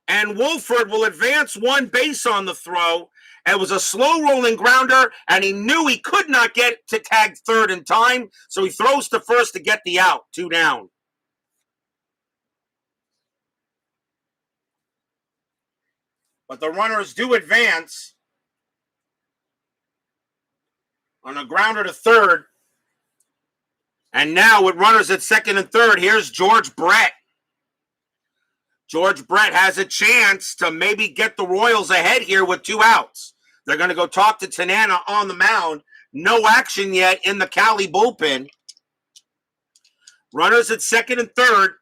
and Wolford will advance 1 base on the throw. It was a slow rolling grounder, and he knew he could not get to tag third in time. So he throws to first to get the out. 2 down. But the runners do advance on a grounder to third. And now with runners at second and third, here's George Brett. George Brett has a chance to maybe get the Royals ahead here with 2 outs. They're going to go talk to Tanana on the mound. No action yet in the Cali bullpen. Runners at second and third.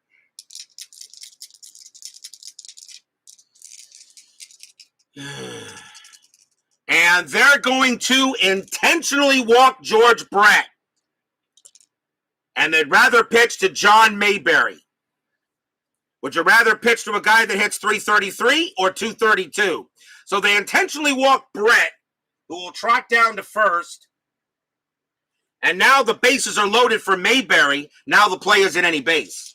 And they're going to intentionally walk George Brett. And they'd rather pitch to John Mayberry. Would you rather pitch to a guy that hits 333 or 232? So they intentionally walk Brett, who will trot down to first. And now the bases are loaded for Mayberry. Now the play is in any base.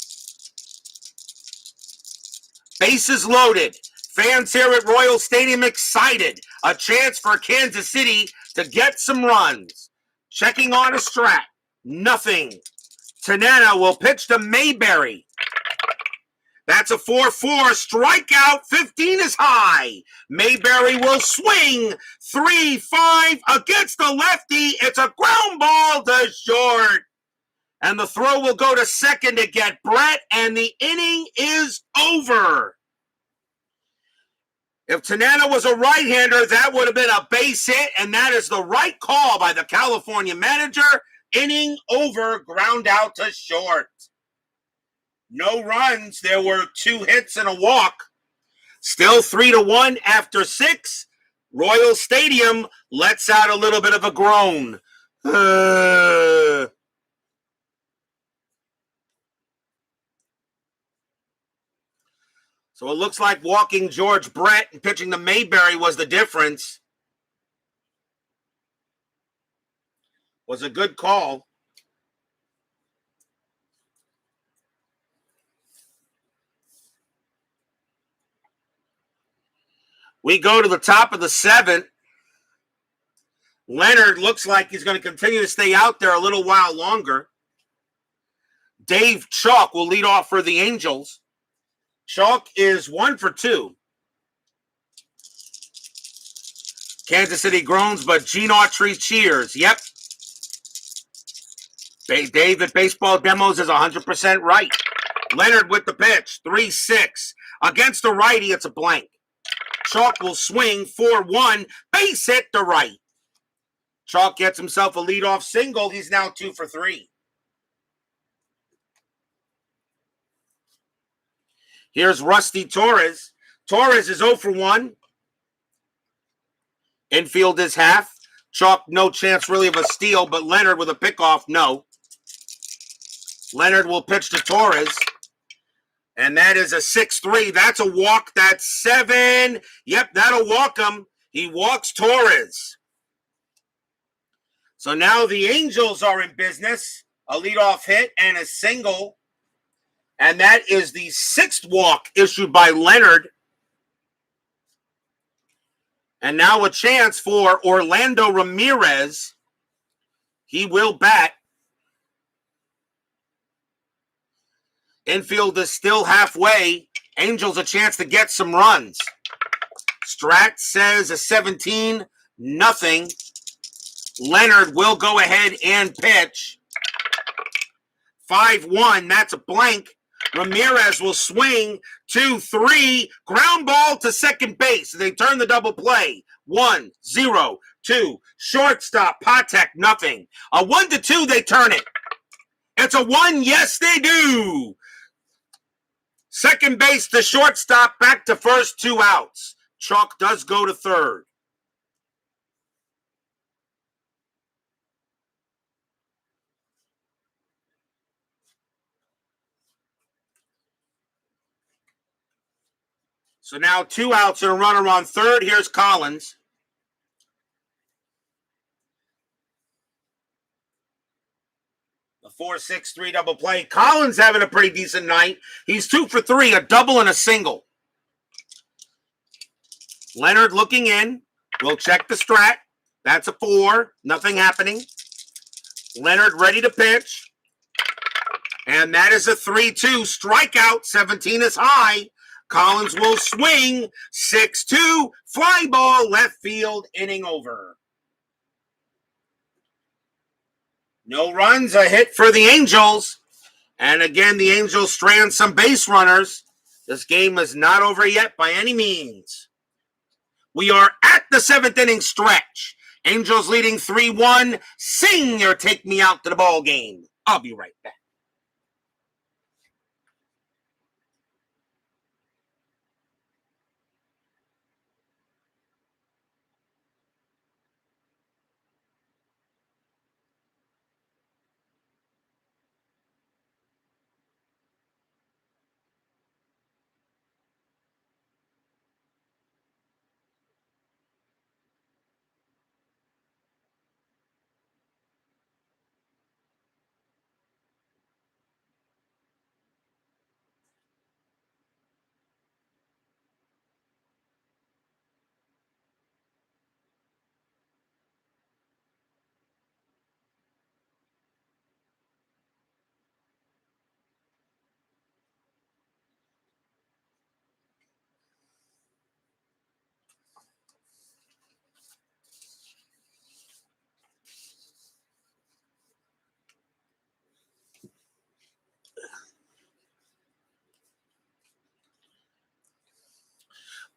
Bases loaded. Fans here at Royal Stadium excited. A chance for Kansas City to get some runs. Checking on a strat. Nothing. Tanana will pitch to Mayberry. That's a 4-4 strikeout. 15 is high. Mayberry will swing. 3-5 against the lefty. It's a ground ball to short. And the throw will go to second to get Brett, and the inning is over. If Tanana was a right-hander, that would have been a base hit, and that is the right call by the California manager. Inning over, ground out to short. No runs. There were 2 hits and a walk. Still 3-1 after 6. Royal Stadium lets out a little bit of a groan. So it looks like walking George Brett and pitching to Mayberry was the difference. Was a good call. We go to the top of the 7th. Leonard looks like he's going to continue to stay out there a little while longer. Dave Chalk will lead off for the Angels. Chalk is 1 for 2. Kansas City groans, but Gene Autry cheers. Yep. Dave at Baseball Demos is 100% right. Leonard with the pitch, 3-6. Against the righty, it's a blank. Chalk will swing, 4-1. Base hit to right. Chalk gets himself a leadoff single. He's now 2 for 3. Here's Rusty Torres. Torres is 0 for 1. Infield is half. Chalk, no chance really of a steal, but Leonard with a pickoff, no. Leonard will pitch to Torres. And that is a 6-3. That's a walk. That's 7. Yep, that'll walk him. He walks Torres. So now the Angels are in business. A leadoff hit and a single. And that is the 6th walk issued by Leonard. And now a chance for Orlando Ramirez. He will bat. Infield is still halfway. Angels a chance to get some runs. Strat says a 17-0. Leonard will go ahead and pitch. 5-1. That's a blank. Ramirez will swing. 2-3. Ground ball to second base. They turn the double play. 1-0. 2. Shortstop. Potteck, nothing. A 1-2. They turn it. It's a 1. Yes, they do. Second base to shortstop, back to first, 2 outs. Chalk does go to third. So now 2 outs and a runner on third. Here's Collins. The 4-6-3 double play. Collins having a pretty decent night. He's 2 for 3, a double and a single. Leonard looking in. We'll check the strat. That's a 4. Nothing happening. Leonard ready to pitch. And that is a 3-2 strikeout. 17 is high. Collins will swing. 6-2. Fly ball left field. Inning over. No runs, a hit for the Angels. And again, the Angels strand some base runners. This game is not over yet by any means. We are at the 7th inning stretch. Angels leading 3-1. Sing or take me out to the ball game. I'll be right back.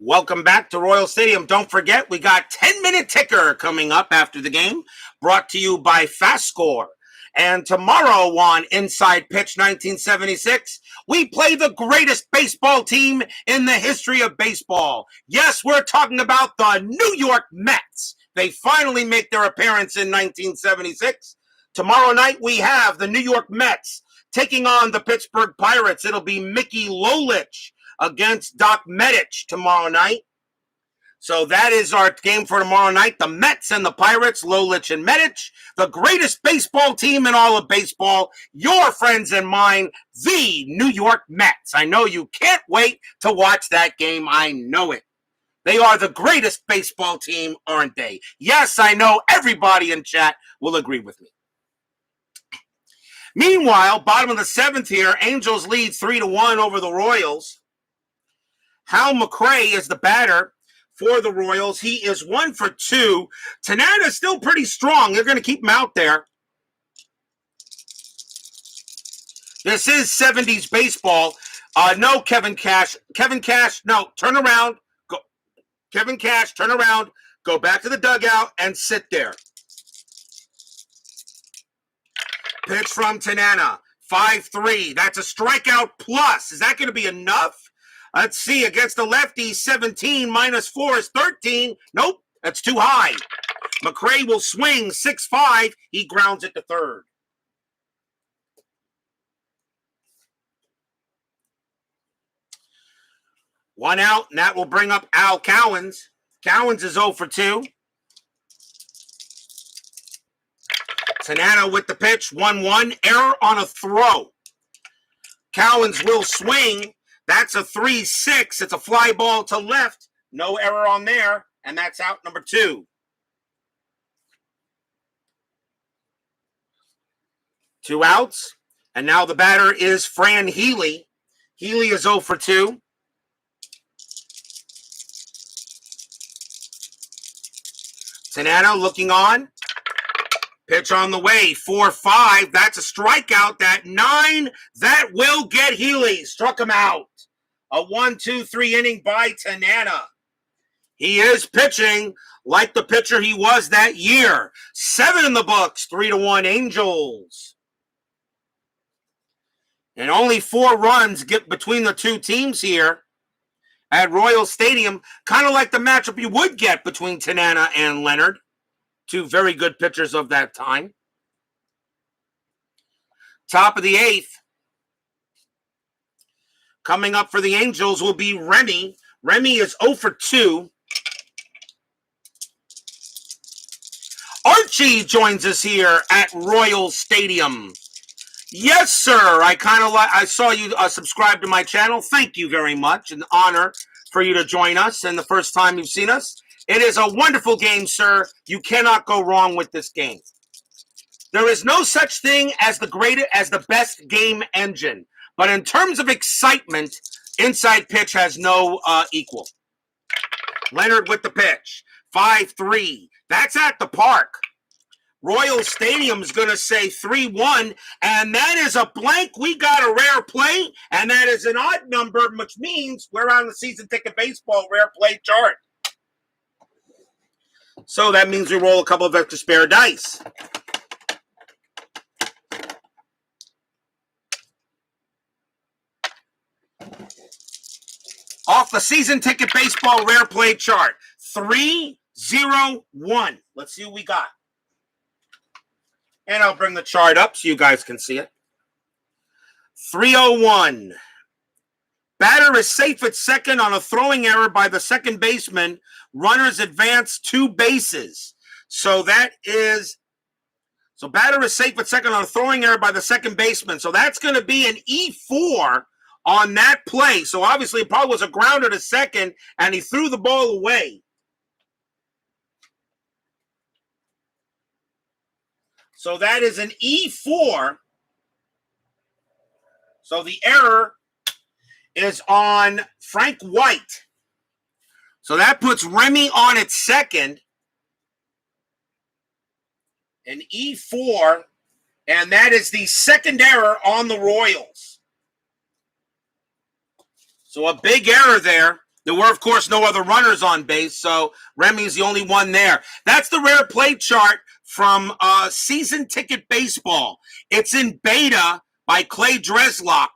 Welcome back to Royal Stadium. Don't forget, we got 10-minute ticker coming up after the game, brought to you by FastScore. And tomorrow on Inside Pitch 1976, we play the greatest baseball team in the history of baseball. Yes, we're talking about the New York Mets. They finally make their appearance in 1976. Tomorrow night, we have the New York Mets taking on the Pittsburgh Pirates. It'll be Mickey Lolich against Doc Medich tomorrow night. So that is our game for tomorrow night. The Mets and the Pirates, Lolich and Medich, the greatest baseball team in all of baseball, your friends and mine, the New York Mets. I know you can't wait to watch that game. I know it. They are the greatest baseball team, aren't they? Yes, I know everybody in chat will agree with me. Meanwhile, bottom of the 7th here, Angels lead 3-1 over the Royals. Hal Mcrae is the batter for the Royals. He is 1 for 2. Tanana is still pretty strong. They're going to keep him out there. This is 70s baseball. No, Kevin Cash. Kevin Cash, no, turn around. Go. Kevin Cash, turn around. Go back to the dugout and sit there. Pitch from Tanana. 5-3. That's a strikeout plus. Is that going to be enough? Let's see. Against the lefty, 17 minus 4 is 13. Nope, that's too high. Mcrae will swing 6-5. He grounds it to third. One out, and that will bring up Al Cowens. Cowens is 0 for 2. Tanana with the pitch, 1-1. Error on a throw. Cowens will swing. That's a 3-6. It's a fly ball to left. No error on there, and that's out number 2. 2 outs, and now the batter is Fran Healy. Healy is 0 for 2. Tanana looking on. Pitch on the way, 4-5. That's a strikeout. That 9, that will get Healy. Struck him out. A 1-2-3 inning by Tanana. He is pitching like the pitcher he was that year. 7 in the books, 3-1 Angels. And only 4 runs get between the two teams here at Royal Stadium. Kind of like the matchup you would get between Tanana and Leonard. 2 very good pitchers of that time. Top of the 8th. Coming up for the Angels will be Remy. Remy is 0 for 2. Archie joins us here at Royal Stadium. Yes, sir. I saw you subscribe to my channel. Thank you very much. An honor for you to join us, and the first time you've seen us. It is a wonderful game, sir. You cannot go wrong with this game. There is no such thing as the best game engine. But in terms of excitement, Inside Pitch has no equal. Leonard with the pitch. 5-3. That's at the park. Royal Stadium is going to say 3-1, and that is a blank. We got a rare play, and that is an odd number, which means we're on the season ticket baseball rare play chart. So that means we roll a couple of extra spare dice. Off the season ticket baseball rare play chart. 3-0-1. Let's see what we got. And I'll bring the chart up so you guys can see it. 3-0-1. Batter is safe at second on a throwing error by the second baseman. Runners advance 2 bases. So batter is safe at second on a throwing error by the second baseman. So that's going to be an E4 on that play. So obviously it probably was a grounder to second, and he threw the ball away. So that is an E4. So the error is on Frank White. So that puts Remy on its second. An E4. And that is the second error on the Royals. So a big error there. There were, of course, no other runners on base, so Remy's the only one there. That's the rare play chart from Season Ticket Baseball. It's in beta by Clay Dreslock.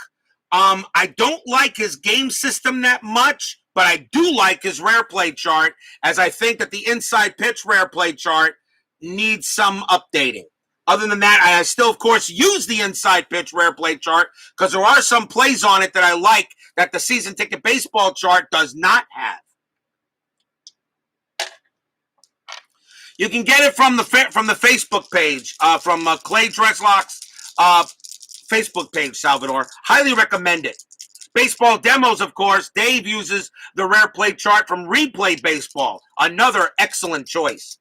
I don't like his game system that much, but I do like his rare play chart, as I think that the Inside Pitch rare play chart needs some updating. Other than that, I still, of course, use the Inside Pitch rare play chart because there are some plays on it that I like that the Season Ticket Baseball chart does not have. You can get it from the Facebook page, from Clay Dreslock's Facebook page, Salvador. Highly recommend it. Baseball demos, of course. Dave uses the rare play chart from Replay Baseball. Another excellent choice.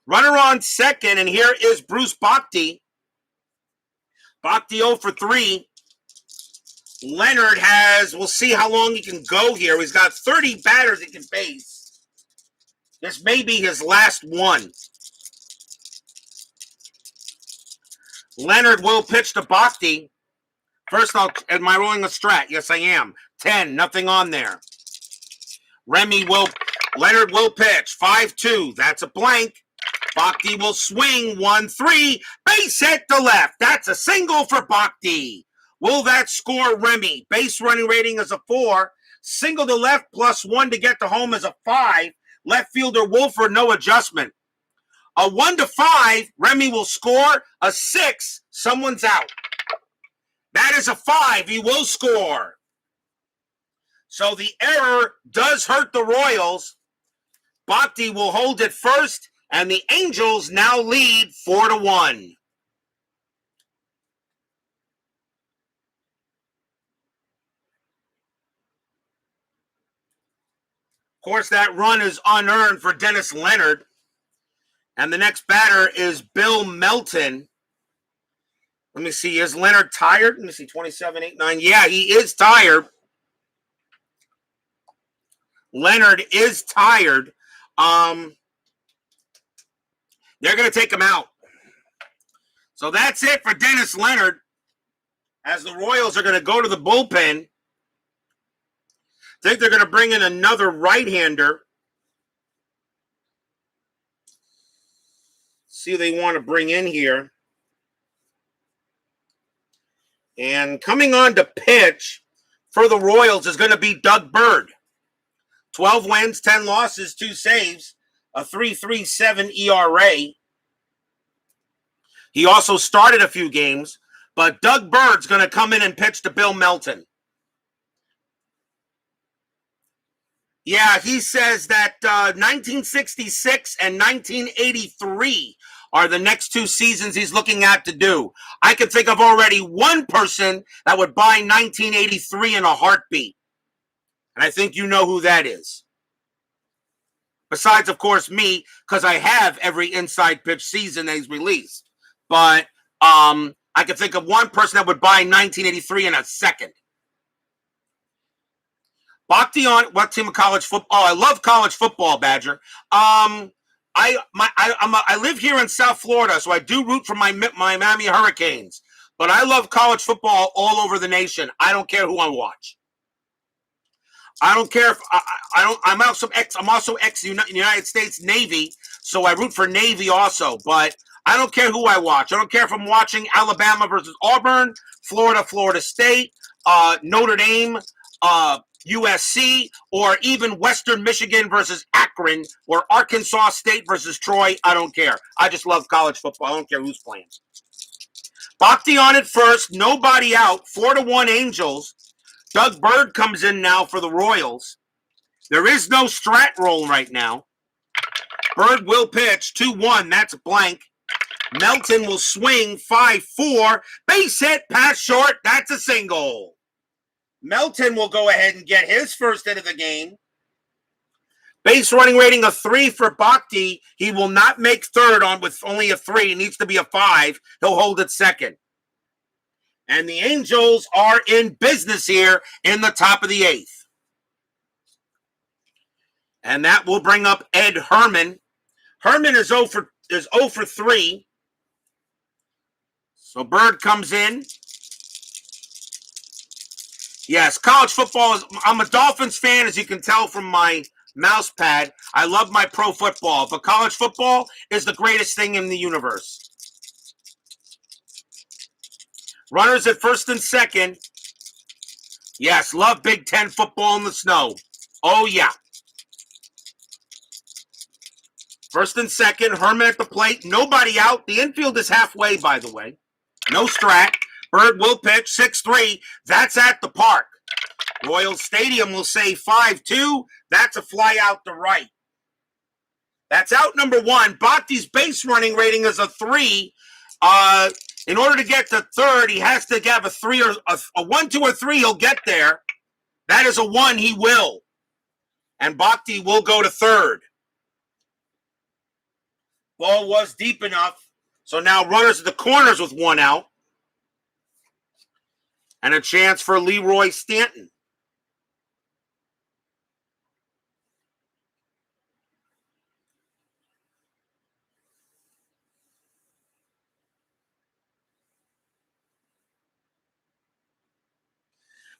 Runner on second, and here is Bruce Bhakti. Bhakti 0 for 3. Leonard we'll see how long he can go here. He's got 30 batters he can face. This may be his last one. Leonard will pitch to Bhakti. First, am I rolling a strat? Yes, I am. 10, nothing on there. Leonard will pitch. 5-2, that's a blank. Bhakti will swing. 1-3, base hit to left. That's a single for Bhakti. Will that score Remy? Base running rating is a 4. Single to left +1 to get to home is a 5. Left fielder Wolford, no adjustment. A 1-5, Remy will score. A 6, someone's out. That is a 5, he will score. So the error does hurt the Royals. Bhakti will hold it first, and the Angels now lead 4-1. Of course, that run is unearned for Dennis Leonard. And the next batter is Bill Melton. Let me see. Is Leonard tired? Let me see. 27, 8, 9. Yeah, he is tired. Leonard is tired. They're going to take him out. So that's it for Dennis Leonard, as the Royals are going to go to the bullpen. I think they're going to bring in another right-hander. See who they want to bring in here. And coming on to pitch for the Royals is going to be Doug Byrd. 12 wins, 10 losses, 2 saves, a 3.37 ERA. He also started a few games, but Doug Byrd's going to come in and pitch to Bill Melton. Yeah, he says that 1966 and 1983 are the next 2 seasons he's looking at to do. I can think of already one person that would buy 1983 in a heartbeat. And I think you know who that is. Besides, of course, me, because I have every Inside Pitch season that he's released. But I can think of one person that would buy 1983 in a second. Bhakti on what team of college football? Oh, I love college football, Badger. I live here in South Florida, so I do root for my Miami Hurricanes. But I love college football all over the nation. I don't care who I watch. I don't care if I'm also ex United States Navy, so I root for Navy also. But I don't care who I watch. I don't care if I'm watching Alabama versus Auburn, Florida State, Notre Dame, USC, or even Western Michigan versus Akron, or Arkansas State versus Troy. I don't care. I just love college football. I don't care who's playing. Bhakti on it first. Nobody out. 4-1 Angels. Doug Byrd comes in now for the Royals. There is no strat roll right now. Byrd will pitch. 2-1. That's a blank. Melton will swing. 5-4. Base hit. Pass short. That's a single. Melton will go ahead and get his first hit of the game. Base running rating a 3 for Bhakti. He will not make third on with only a 3. It needs to be a 5. He'll hold it second. And the Angels are in business here in the top of the 8th. And that will bring up Ed Herman. Herman is 0 for 3. So Byrd comes in. Yes, college football is. I'm a Dolphins fan, as you can tell from my mouse pad. I love my pro football, but college football is the greatest thing in the universe. Runners at first and second. Yes, love Big Ten football in the snow. Oh, yeah. First and second, Herman at the plate. Nobody out. The infield is halfway, by the way. No strat. Byrd will pitch. 6-3. That's at the park. Royal Stadium will say 5-2. That's a fly out to right. That's out number 1. Bhakti's base running rating is a 3. In order to get to third, he has to have a 1, 2, or 3. He'll get there. That is a 1. He will. And Bhakti will go to third. Ball was deep enough. So now runners at the corners with 1 out. And a chance for Leroy Stanton.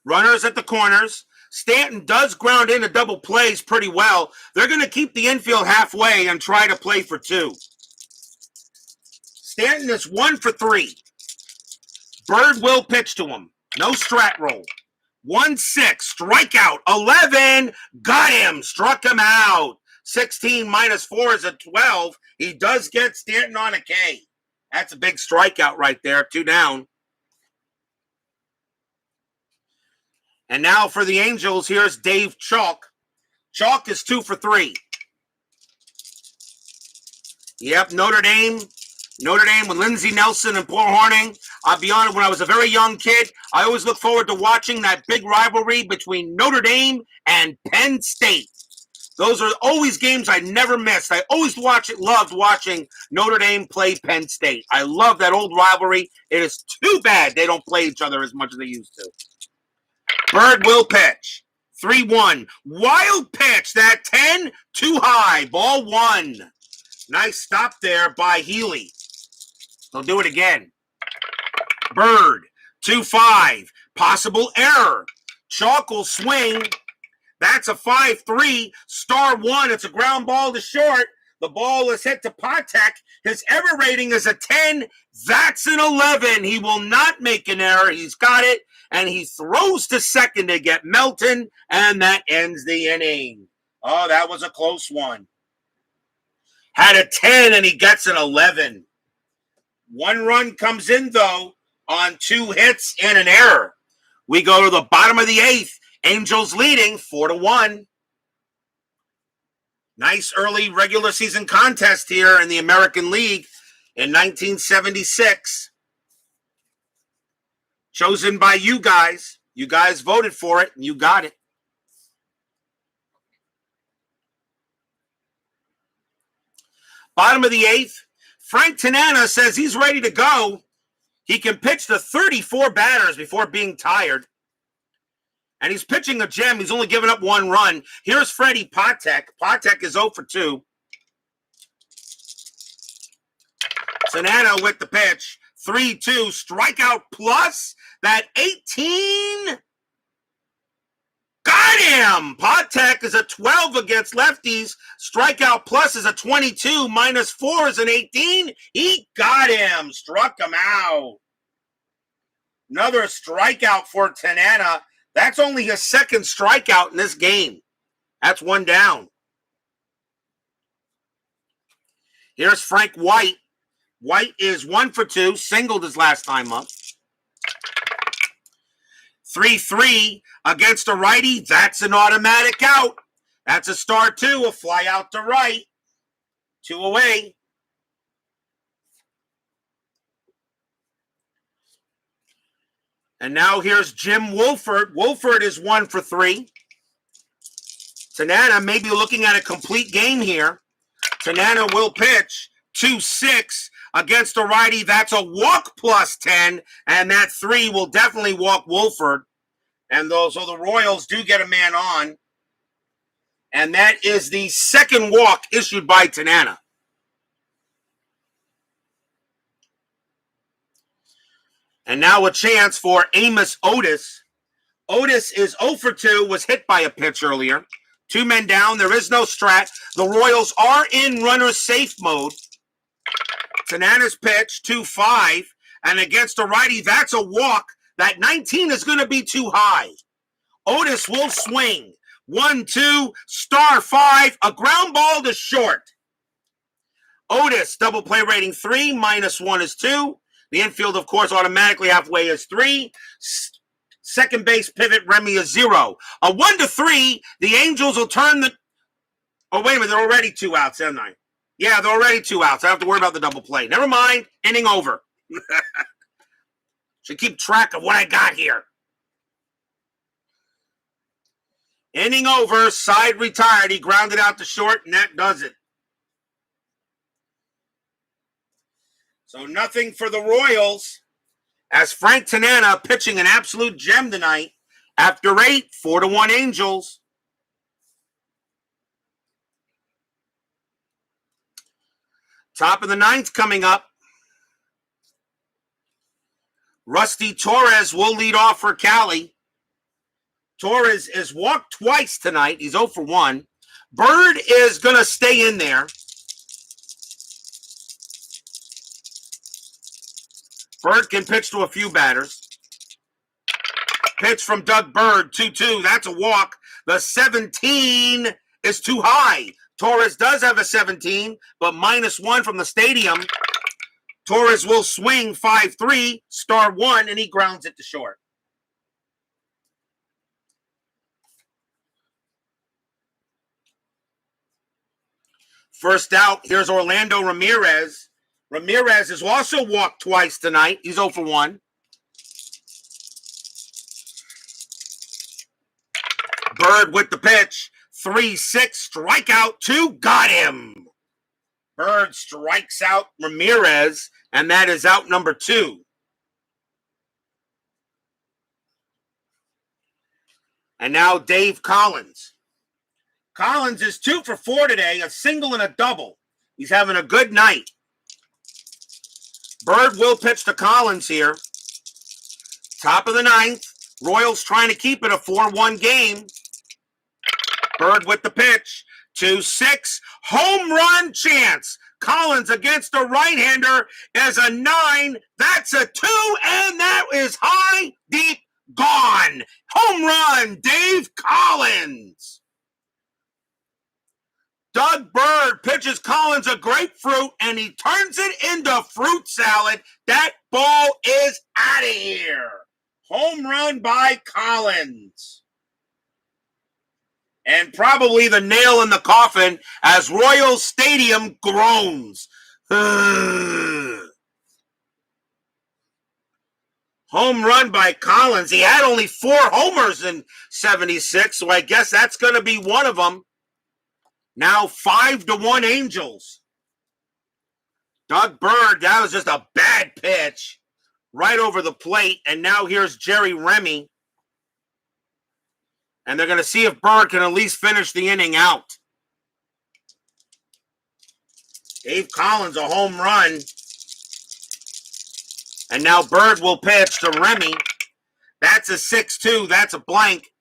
Runners at the corners. Stanton does ground into double plays pretty well. They're going to keep the infield halfway and try to play for 2. Stanton is 1 for 3. Byrd will pitch to him. No strat roll. 1-6. Strikeout. 11. Got him. Struck him out. 16 minus 4 is a 12. He does get Stanton on a K. That's a big strikeout right there. 2 down. And now for the Angels, here's Dave Chalk. Chalk is 2 for 3. Yep, Notre Dame with Lindsey Nelson and Paul Hornung. I'll be honest, when I was a very young kid, I always look forward to watching that big rivalry between Notre Dame and Penn State. Those are always games I never missed. I always loved watching Notre Dame play Penn State. I love that old rivalry. It is too bad they don't play each other as much as they used to. Byrd will pitch. 3-1. Wild pitch. That 10 too high. Ball 1. Nice stop there by Healy. He'll do it again. Byrd. 2-5. Possible error. Chalk will swing. That's a 5-3. Star 1. It's a ground ball to short. The ball is hit to Potteck. His error rating is a 10. That's an 11. He will not make an error. He's got it. And he throws to second to get Melton, and that ends the inning. Oh, that was a close one. Had a 10, and he gets an 11. 1 run comes in, though, on 2 hits and an error. We go to the bottom of the 8th. Angels leading 4-1. Nice early regular season contest here in the American League in 1976. Chosen by you guys. You guys voted for it, and you got it. Bottom of the 8th. Frank Tanana says he's ready to go. He can pitch to 34 batters before being tired. And he's pitching a gem. He's only given up 1 run. Here's Freddie Potteck. Potteck is 0 for 2. Tanana with the pitch. 3-2. Strikeout plus. That 18. Got him. Potteck is a 12 against lefties. Strikeout plus is a 22. Minus 4 is an 18. He got him. Struck him out. Another strikeout for Tanana. That's only his 2nd strikeout in this game. That's 1 down. Here's Frank White. White is 1 for 2. Singled his last time up. 3-3 against a righty. That's an automatic out. That's a star 2. A fly out to right. 2 away. And now here's Jim Wolford. Wolford is 1 for 3. Tanana may be looking at a complete game here. Tanana will pitch 2-6 against a righty. That's a walk plus 10. And that 3 will definitely walk Wolford. And so the Royals do get a man on. And that is the 2nd walk issued by Tanana. And now a chance for Amos Otis. Otis is 0 for 2, was hit by a pitch earlier. 2 men down. There is no strat. The Royals are in runner safe mode. Tanana's pitch, 2-5. And against a righty, that's a walk. That 19 is going to be too high. Otis will swing. 1-2, star 5, a ground ball to short. Otis, double play rating 3, minus 1 is 2. The infield, of course, automatically halfway is 3. Second base pivot, Remy is 0. A 1-3, the Angels will turn the... Oh, wait a minute, they're already 2 outs, aren't they? Yeah, they're already 2 outs. I don't have to worry about the double play. Never mind, inning over. Should keep track of what I got here. Inning over, side retired. He grounded out to short, and that does it. So nothing for the Royals as Frank Tanana pitching an absolute gem tonight. After 8, 4-1 Angels. Top of the 9th coming up. Rusty Torres will lead off for Cali. Torres is walked twice tonight. He's 0 for 1. Byrd is going to stay in there. Byrd can pitch to a few batters. Pitch from Doug Byrd, 2-2. That's a walk. The 17 is too high. Torres does have a 17, but -1 from the stadium. Torres will swing 5-3, star 1, and he grounds it to short. First out, here's Orlando Ramirez. Ramirez has also walked twice tonight. He's 0 for 1. Byrd with the pitch. 3-6, strikeout 2, got him. Byrd strikes out Ramirez, and that is out number 2. And now Dave Collins. Collins is 2 for 4 today, a single and a double. He's having a good night. Byrd will pitch to Collins here. Top of the 9th. Royals trying to keep it a 4-1 game. Byrd with the pitch. 2-6. Home run chance. Collins against a right-hander is a 9. That's a 2, and that is high, deep, gone. Home run, Dave Collins. Doug Byrd pitches Collins a grapefruit, and he turns it into fruit salad. That ball is out of here. Home run by Collins. And probably the nail in the coffin as Royal Stadium groans. Home run by Collins. He had only 4 homers in 76, so I guess that's going to be one of them. Now 5-1 Angels. Doug Byrd, that was just a bad pitch right over the plate. And now here's Jerry Remy. And they're going to see if Byrd can at least finish the inning out. Dave Collins, a home run. And now Byrd will pitch to Remy. That's a 6-2. That's a blank.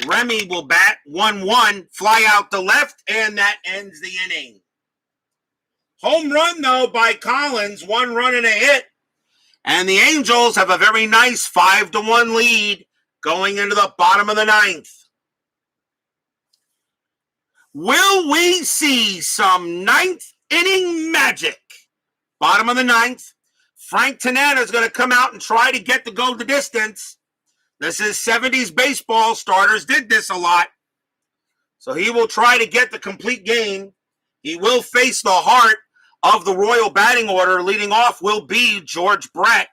Remy will bat 1-1, fly out to left, and that ends the inning. Home run, though, by Collins. 1 run and a hit. And the Angels have a very nice 5-1 lead going into the bottom of the 9th. Will we see some 9th inning magic? Bottom of the 9th. Frank Tanana is going to come out and try to get to go the distance. This is 70s baseball. Starters did this a lot. So he will try to get the complete game. He will face the heart of the Royal batting order. Leading off will be George Brett.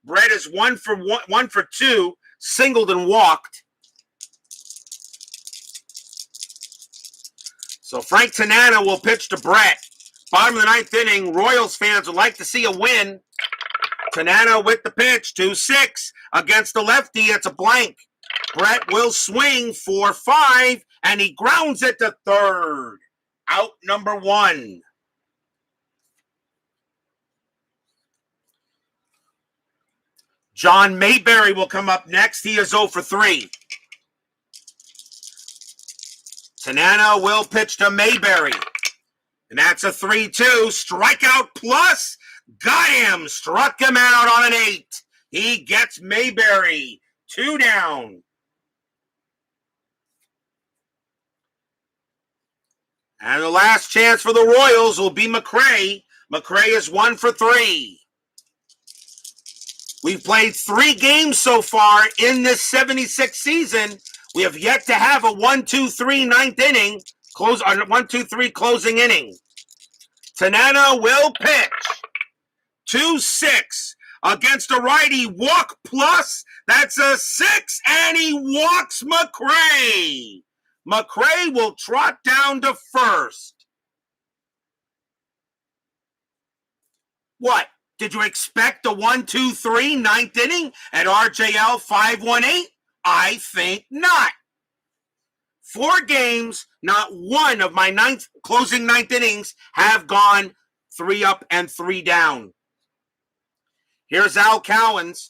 Brett is 1 for 2, singled and walked. So Frank Tanana will pitch to Brett. Bottom of the 9th inning, Royals fans would like to see a win. Tanana with the pitch, 2-6. Against the lefty, it's a blank. Brett will swing 4-5, and he grounds it to third. Out number 1. John Mayberry will come up next. He is 0 for 3. Tanana will pitch to Mayberry. And that's a 3-2. Strikeout plus. Got him. Struck him out on an 8. He gets Mayberry. 2 down. And the last chance for the Royals will be Mcrae. Mcrae is 1 for 3. We've played 3 games so far in this 76 season. We have yet to have a 1-2-3 9th inning. 1-2-3 closing inning. Tanana will pitch. 2-6 against a righty. Walk plus. That's a 6, and he walks Mcrae. Mcrae will trot down to first. What? Did you expect a 1-2-3 ninth inning at RJL 518? I think not. 4 games, not one of my closing ninth innings have gone 3 up and 3 down. Here's Al Cowens.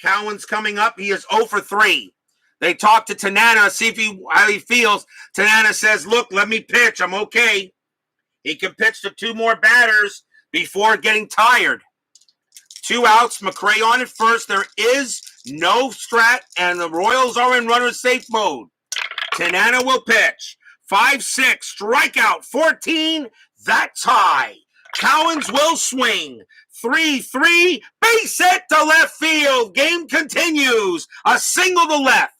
Cowens coming up. He is 0 for 3. They talk to Tanana, see how he feels. Tanana says, look, let me pitch. I'm okay. He can pitch to 2 more batters before getting tired. 2 outs. Mcrae on at first. There is no strat, and the Royals are in runner safe mode. Tanana will pitch. 5-6, strikeout 14. That's high. Cowens will swing. 3-3, base hit to left field. Game continues. A single to left.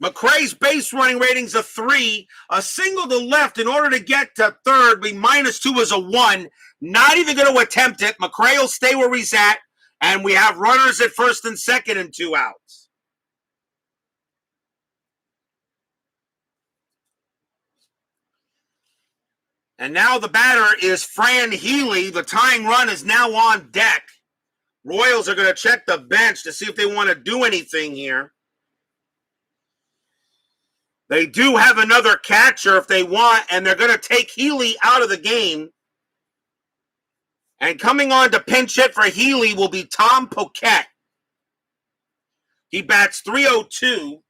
Mcrae's base running rating's a 3. A single to left. In order to get to third, -2 is a 1. Not even going to attempt it. Mcrae will stay where he's at. And we have runners at first and second and 2 outs. And now the batter is Fran Healy. The tying run is now on deck. Royals are going to check the bench to see if they want to do anything here. They do have another catcher if they want, and they're going to take Healy out of the game. And coming on to pinch hit for Healy will be Tom Poquette. He bats .302.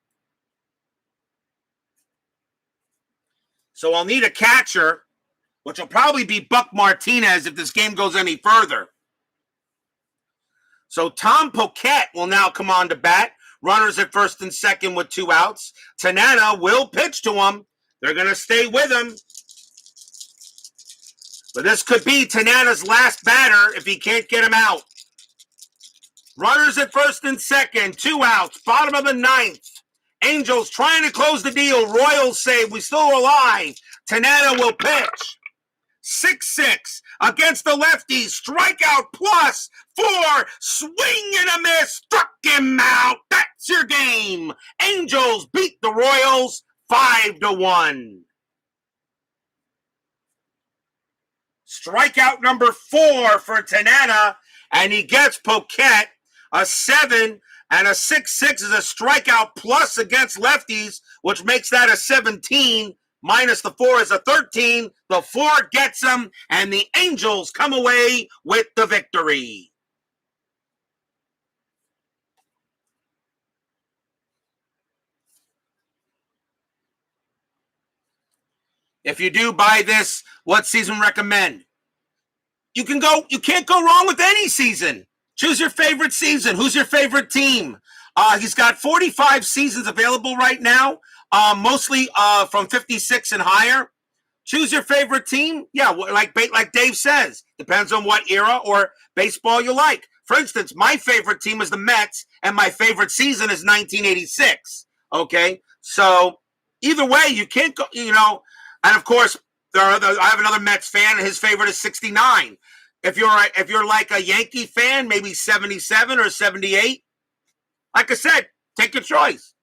So I'll need a catcher, which will probably be Buck Martinez if this game goes any further. So Tom Poquette will now come on to bat. Runners at first and second with 2 outs. Tanana will pitch to him. They're going to stay with him. But this could be Tanana's last batter if he can't get him out. Runners at first and second, 2 outs, bottom of the 9th. Angels trying to close the deal. Royals say we still alive. Tanana will pitch. 6-6 against the lefties. Strikeout plus 4. Swing and a miss. Struck him out. That's your game. Angels beat the Royals 5-1. Strikeout number 4 for Tanana, and he gets Poquette. A 7 and a 6-6 is a strikeout plus against lefties, which makes that a 17. Minus the 4 is a 13. The 4 gets him, and the Angels come away with the victory. If you do buy this, what season recommend? You can't go wrong with any season. Choose your favorite season. Who's your favorite team? He's got 45 seasons available right now, mostly from 56 and higher. Choose your favorite team. Yeah, like Dave says, depends on what era or baseball you like. For instance, my favorite team is the Mets, and my favorite season is 1986. Okay, so either way, you can't go. And of course, I have another Mets fan, and his favorite is 69. If you're like a Yankee fan, maybe 77 or 78. Like I said, take your choice.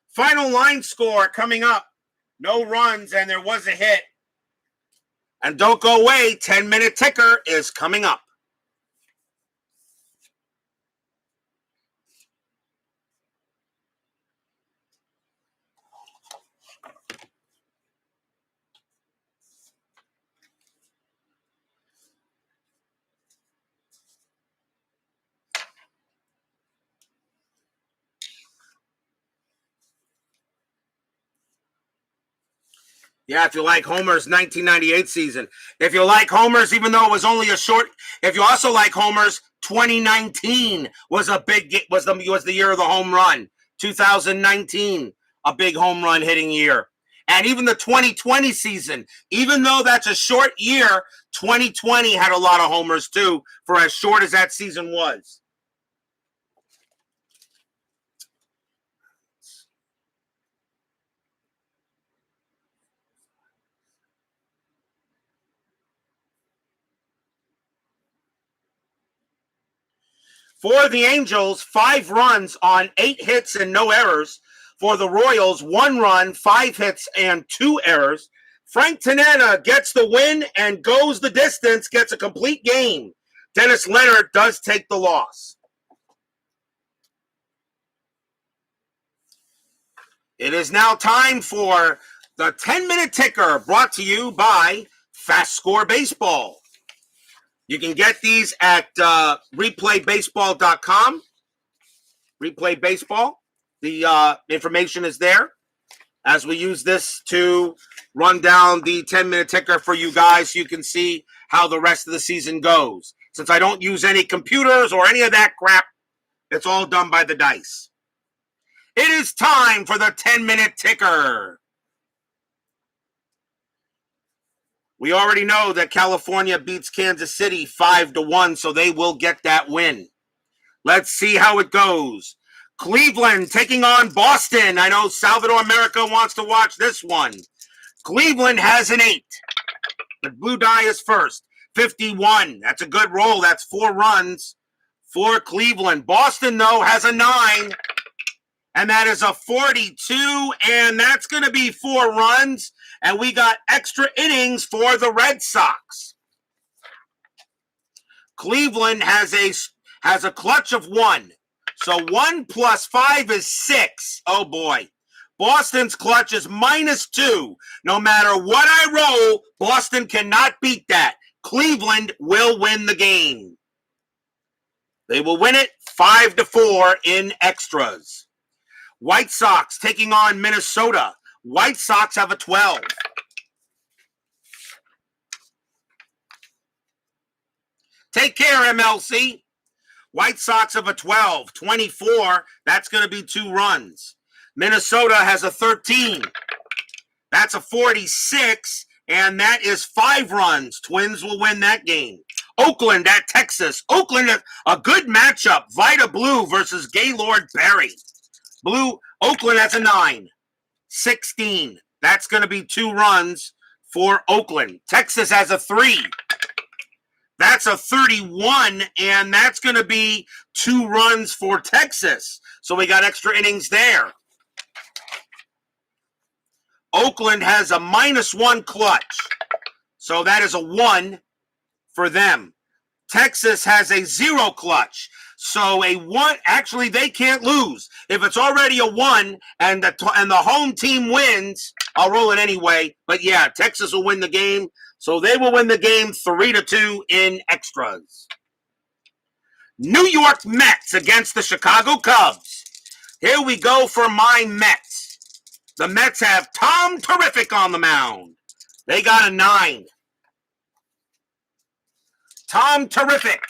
Final line score coming up. No runs, and there was a hit. And don't go away. 10-minute ticker is coming up. Yeah, if you like Homer's 1998 season. If you like Homer's, even though it was only a short. If you also like Homer's, 2019 was the year of the home run. 2019, a big home run hitting year. And even the 2020 season, even though that's a short year, 2020 had a lot of homers too, for as short as that season was. For the Angels, 5 runs on 8 hits and no errors. For the Royals, 1 run, 5 hits, and 2 errors. Frank Tanana gets the win and goes the distance, gets a complete game. Dennis Leonard does take the loss. It is now time for the 10-minute ticker, brought to you by FastScore Baseball. You can get these at replaybaseball.com. Replay Baseball. The information is there as we use this to run down the 10-minute ticker for you guys so you can see how the rest of the season goes. Since I don't use any computers or any of that crap, it's all done by the dice. It is time for the 10-minute ticker. We already know that California beats Kansas City 5-1, so they will get that win. Let's see how it goes. Cleveland taking on Boston. I know Salvador America wants to watch this one. Cleveland has an 8. The blue die is first. 51. That's a good roll. That's 4 runs for Cleveland. Boston, though, has a 9. And that is a 42, and that's going to be 4 runs. And we got extra innings for the Red Sox. Cleveland has a clutch of 1. So 1 plus 5 is 6. Oh, boy. Boston's clutch is -2. No matter what I roll, Boston cannot beat that. Cleveland will win the game. They will win it 5-4 in extras. White Sox taking on Minnesota. White Sox have a 12. Take care, MLC. White Sox have a 12. 24, that's going to be 2 runs. Minnesota has a 13. That's a 46, and that is 5 runs. Twins will win that game. Oakland at Texas. Oakland, a good matchup. Vita Blue versus Gaylord Berry. Oakland has a 9. 16. That's going to be 2 runs for Oakland. Texas has a 3. That's a 31, and that's going to be 2 runs for Texas. So we got extra innings there. Oakland has a -1 clutch. So that is a 1 for them. Texas has a 0 clutch. So a 1, actually they can't lose. If it's already a 1 and the home team wins, I'll roll it anyway. But yeah, Texas will win the game. So they will win the game 3-2 in extras. New York Mets against the Chicago Cubs. Here we go for my Mets. The Mets have Tom Terrific on the mound. They got a 9. Tom Terrific.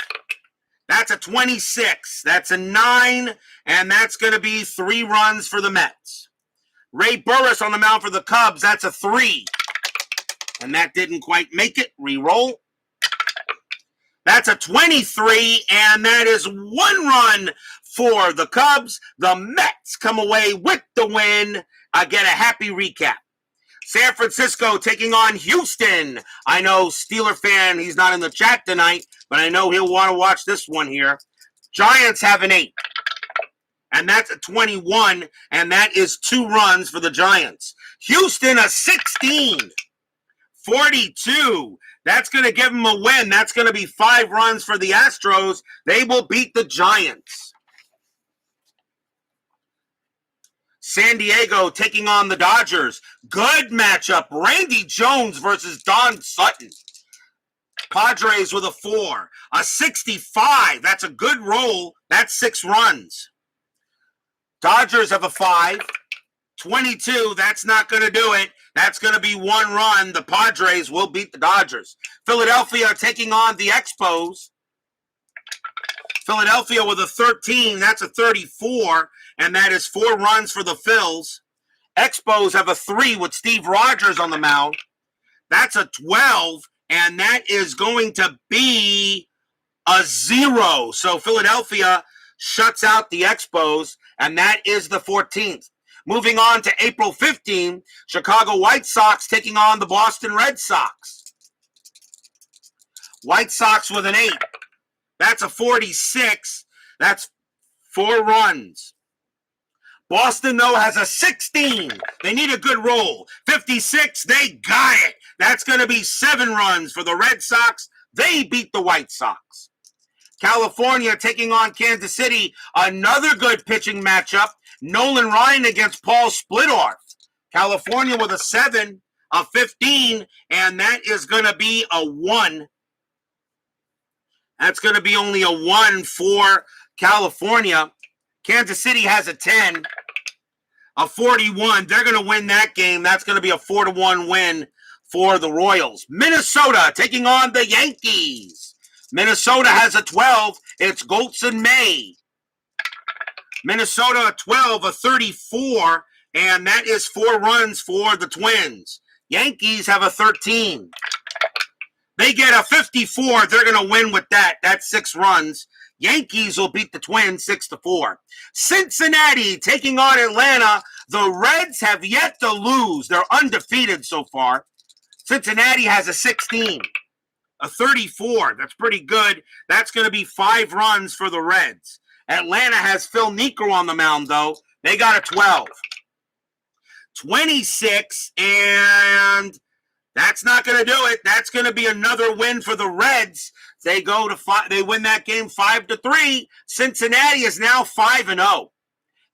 That's a 26. That's a 9, and that's going to be 3 runs for the Mets. Ray Burris on the mound for the Cubs. That's a 3. And that didn't quite make it. Reroll. That's a 23, and that is 1 run for the Cubs. The Mets come away with the win. I get a happy recap. San Francisco taking on Houston. I know Steeler fan, he's not in the chat tonight, but I know he'll want to watch this one here. Giants have an 8. And that's a 21, and that is 2 runs for the Giants. Houston, a 16. 42. That's going to give them a win. That's going to be 5 runs for the Astros. They will beat the Giants. San Diego taking on the Dodgers. Good matchup. Randy Jones versus Don Sutton. Padres with a 4. A 65. That's a good roll. That's 6 runs. Dodgers have a 5. 22. That's not going to do it. That's going to be 1 run. The Padres will beat the Dodgers. Philadelphia taking on the Expos. Philadelphia with a 13. That's a 34. And that is 4 runs for the Phils. Expos have a 3 with Steve Rogers on the mound. That's a 12. And that is going to be a 0. So Philadelphia shuts out the Expos. And that is the 14th. Moving on to April 15, Chicago White Sox taking on the Boston Red Sox. White Sox with an 8. That's a 46. That's 4 runs. Boston, though, has a 16. They need a good roll. 56, they got it. That's going to be 7 runs for the Red Sox. They beat the White Sox. California taking on Kansas City. Another good pitching matchup. Nolan Ryan against Paul Splittorff. California with a 7, a 15, and that is going to be a 1. That's going to be only a 1 for California. Kansas City has a 10, a 41. They're going to win that game. That's going to be a 4-1 win for the Royals. Minnesota taking on the Yankees. Minnesota has a 12. It's Goldson May. Minnesota a 12, a 34, and that is 4 runs for the Twins. Yankees have a 13. They get a 54. They're going to win with that. That's 6 runs. Yankees will beat the Twins 6-4. Cincinnati taking on Atlanta. The Reds have yet to lose. They're undefeated so far. Cincinnati has a 16, a 34. That's pretty good. That's going to be 5 runs for the Reds. Atlanta has Phil Niekro on the mound, though. They got a 12. 26, and that's not going to do it. That's going to be another win for the Reds. They go to 5. They win that game 5-3. Cincinnati is now 5-0.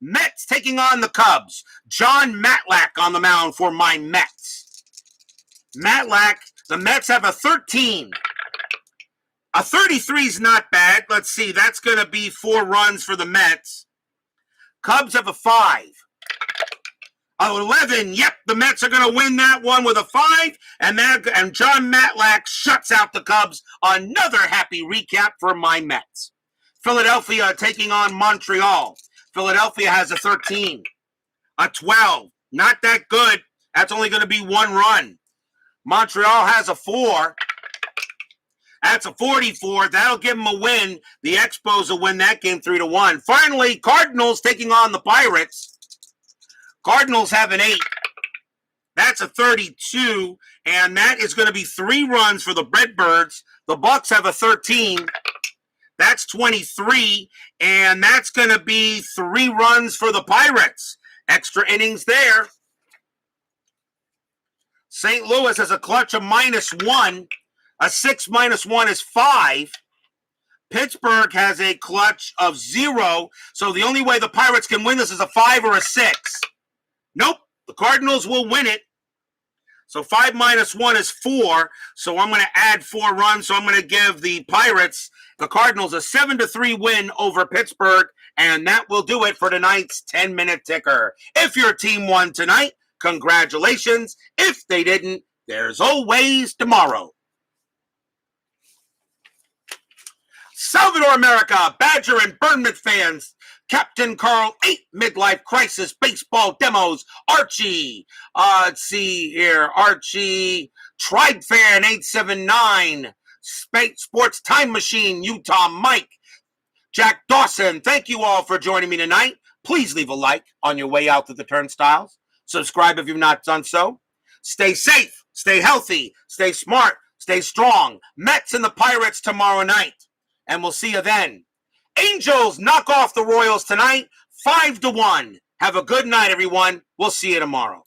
Mets taking on the Cubs. John Matlack on the mound for my Mets. Matlack, the Mets have a 13. A 33 is not bad. Let's see. That's going to be 4 runs for the Mets. Cubs have a 5. 11. Yep, the Mets are going to win that one with a 5. And John Matlack shuts out the Cubs. Another happy recap for my Mets. Philadelphia taking on Montreal. Philadelphia has a 13. A 12. Not that good. That's only going to be 1 run. Montreal has a 4. That's a 44. That'll give them a win. The Expos will win that game 3-1. Finally, Cardinals taking on the Pirates. Cardinals have an 8. That's a 32, and that is going to be 3 runs for the Redbirds. The Bucks have a 13. That's 23, and that's going to be 3 runs for the Pirates. Extra innings there. St. Louis has a clutch of -1. A 6 minus 1 is 5. Pittsburgh has a clutch of 0. So the only way the Pirates can win this is a 5 or a 6. Nope. The Cardinals will win it. So 5 minus 1 is 4. So I'm going to add 4 runs. So I'm going to give the Pirates, the Cardinals, a 7-3 win over Pittsburgh. And that will do it for tonight's 10-minute ticker. If your team won tonight, congratulations. If they didn't, there's always tomorrow. Salvador America, Badger and Bournemouth fans, Captain Carl 8 Midlife Crisis Baseball Demos, Archie, let's see here, Archie, Tribe Fan 879, Sports Time Machine, Utah Mike, Jack Dawson, thank you all for joining me tonight. Please leave a like on your way out to the turnstiles. Subscribe if you've not done so. Stay safe, stay healthy, stay smart, stay strong. Mets and the Pirates tomorrow night. And we'll see you then. Angels knock off the Royals tonight, 5-1. Have a good night, everyone. We'll see you tomorrow.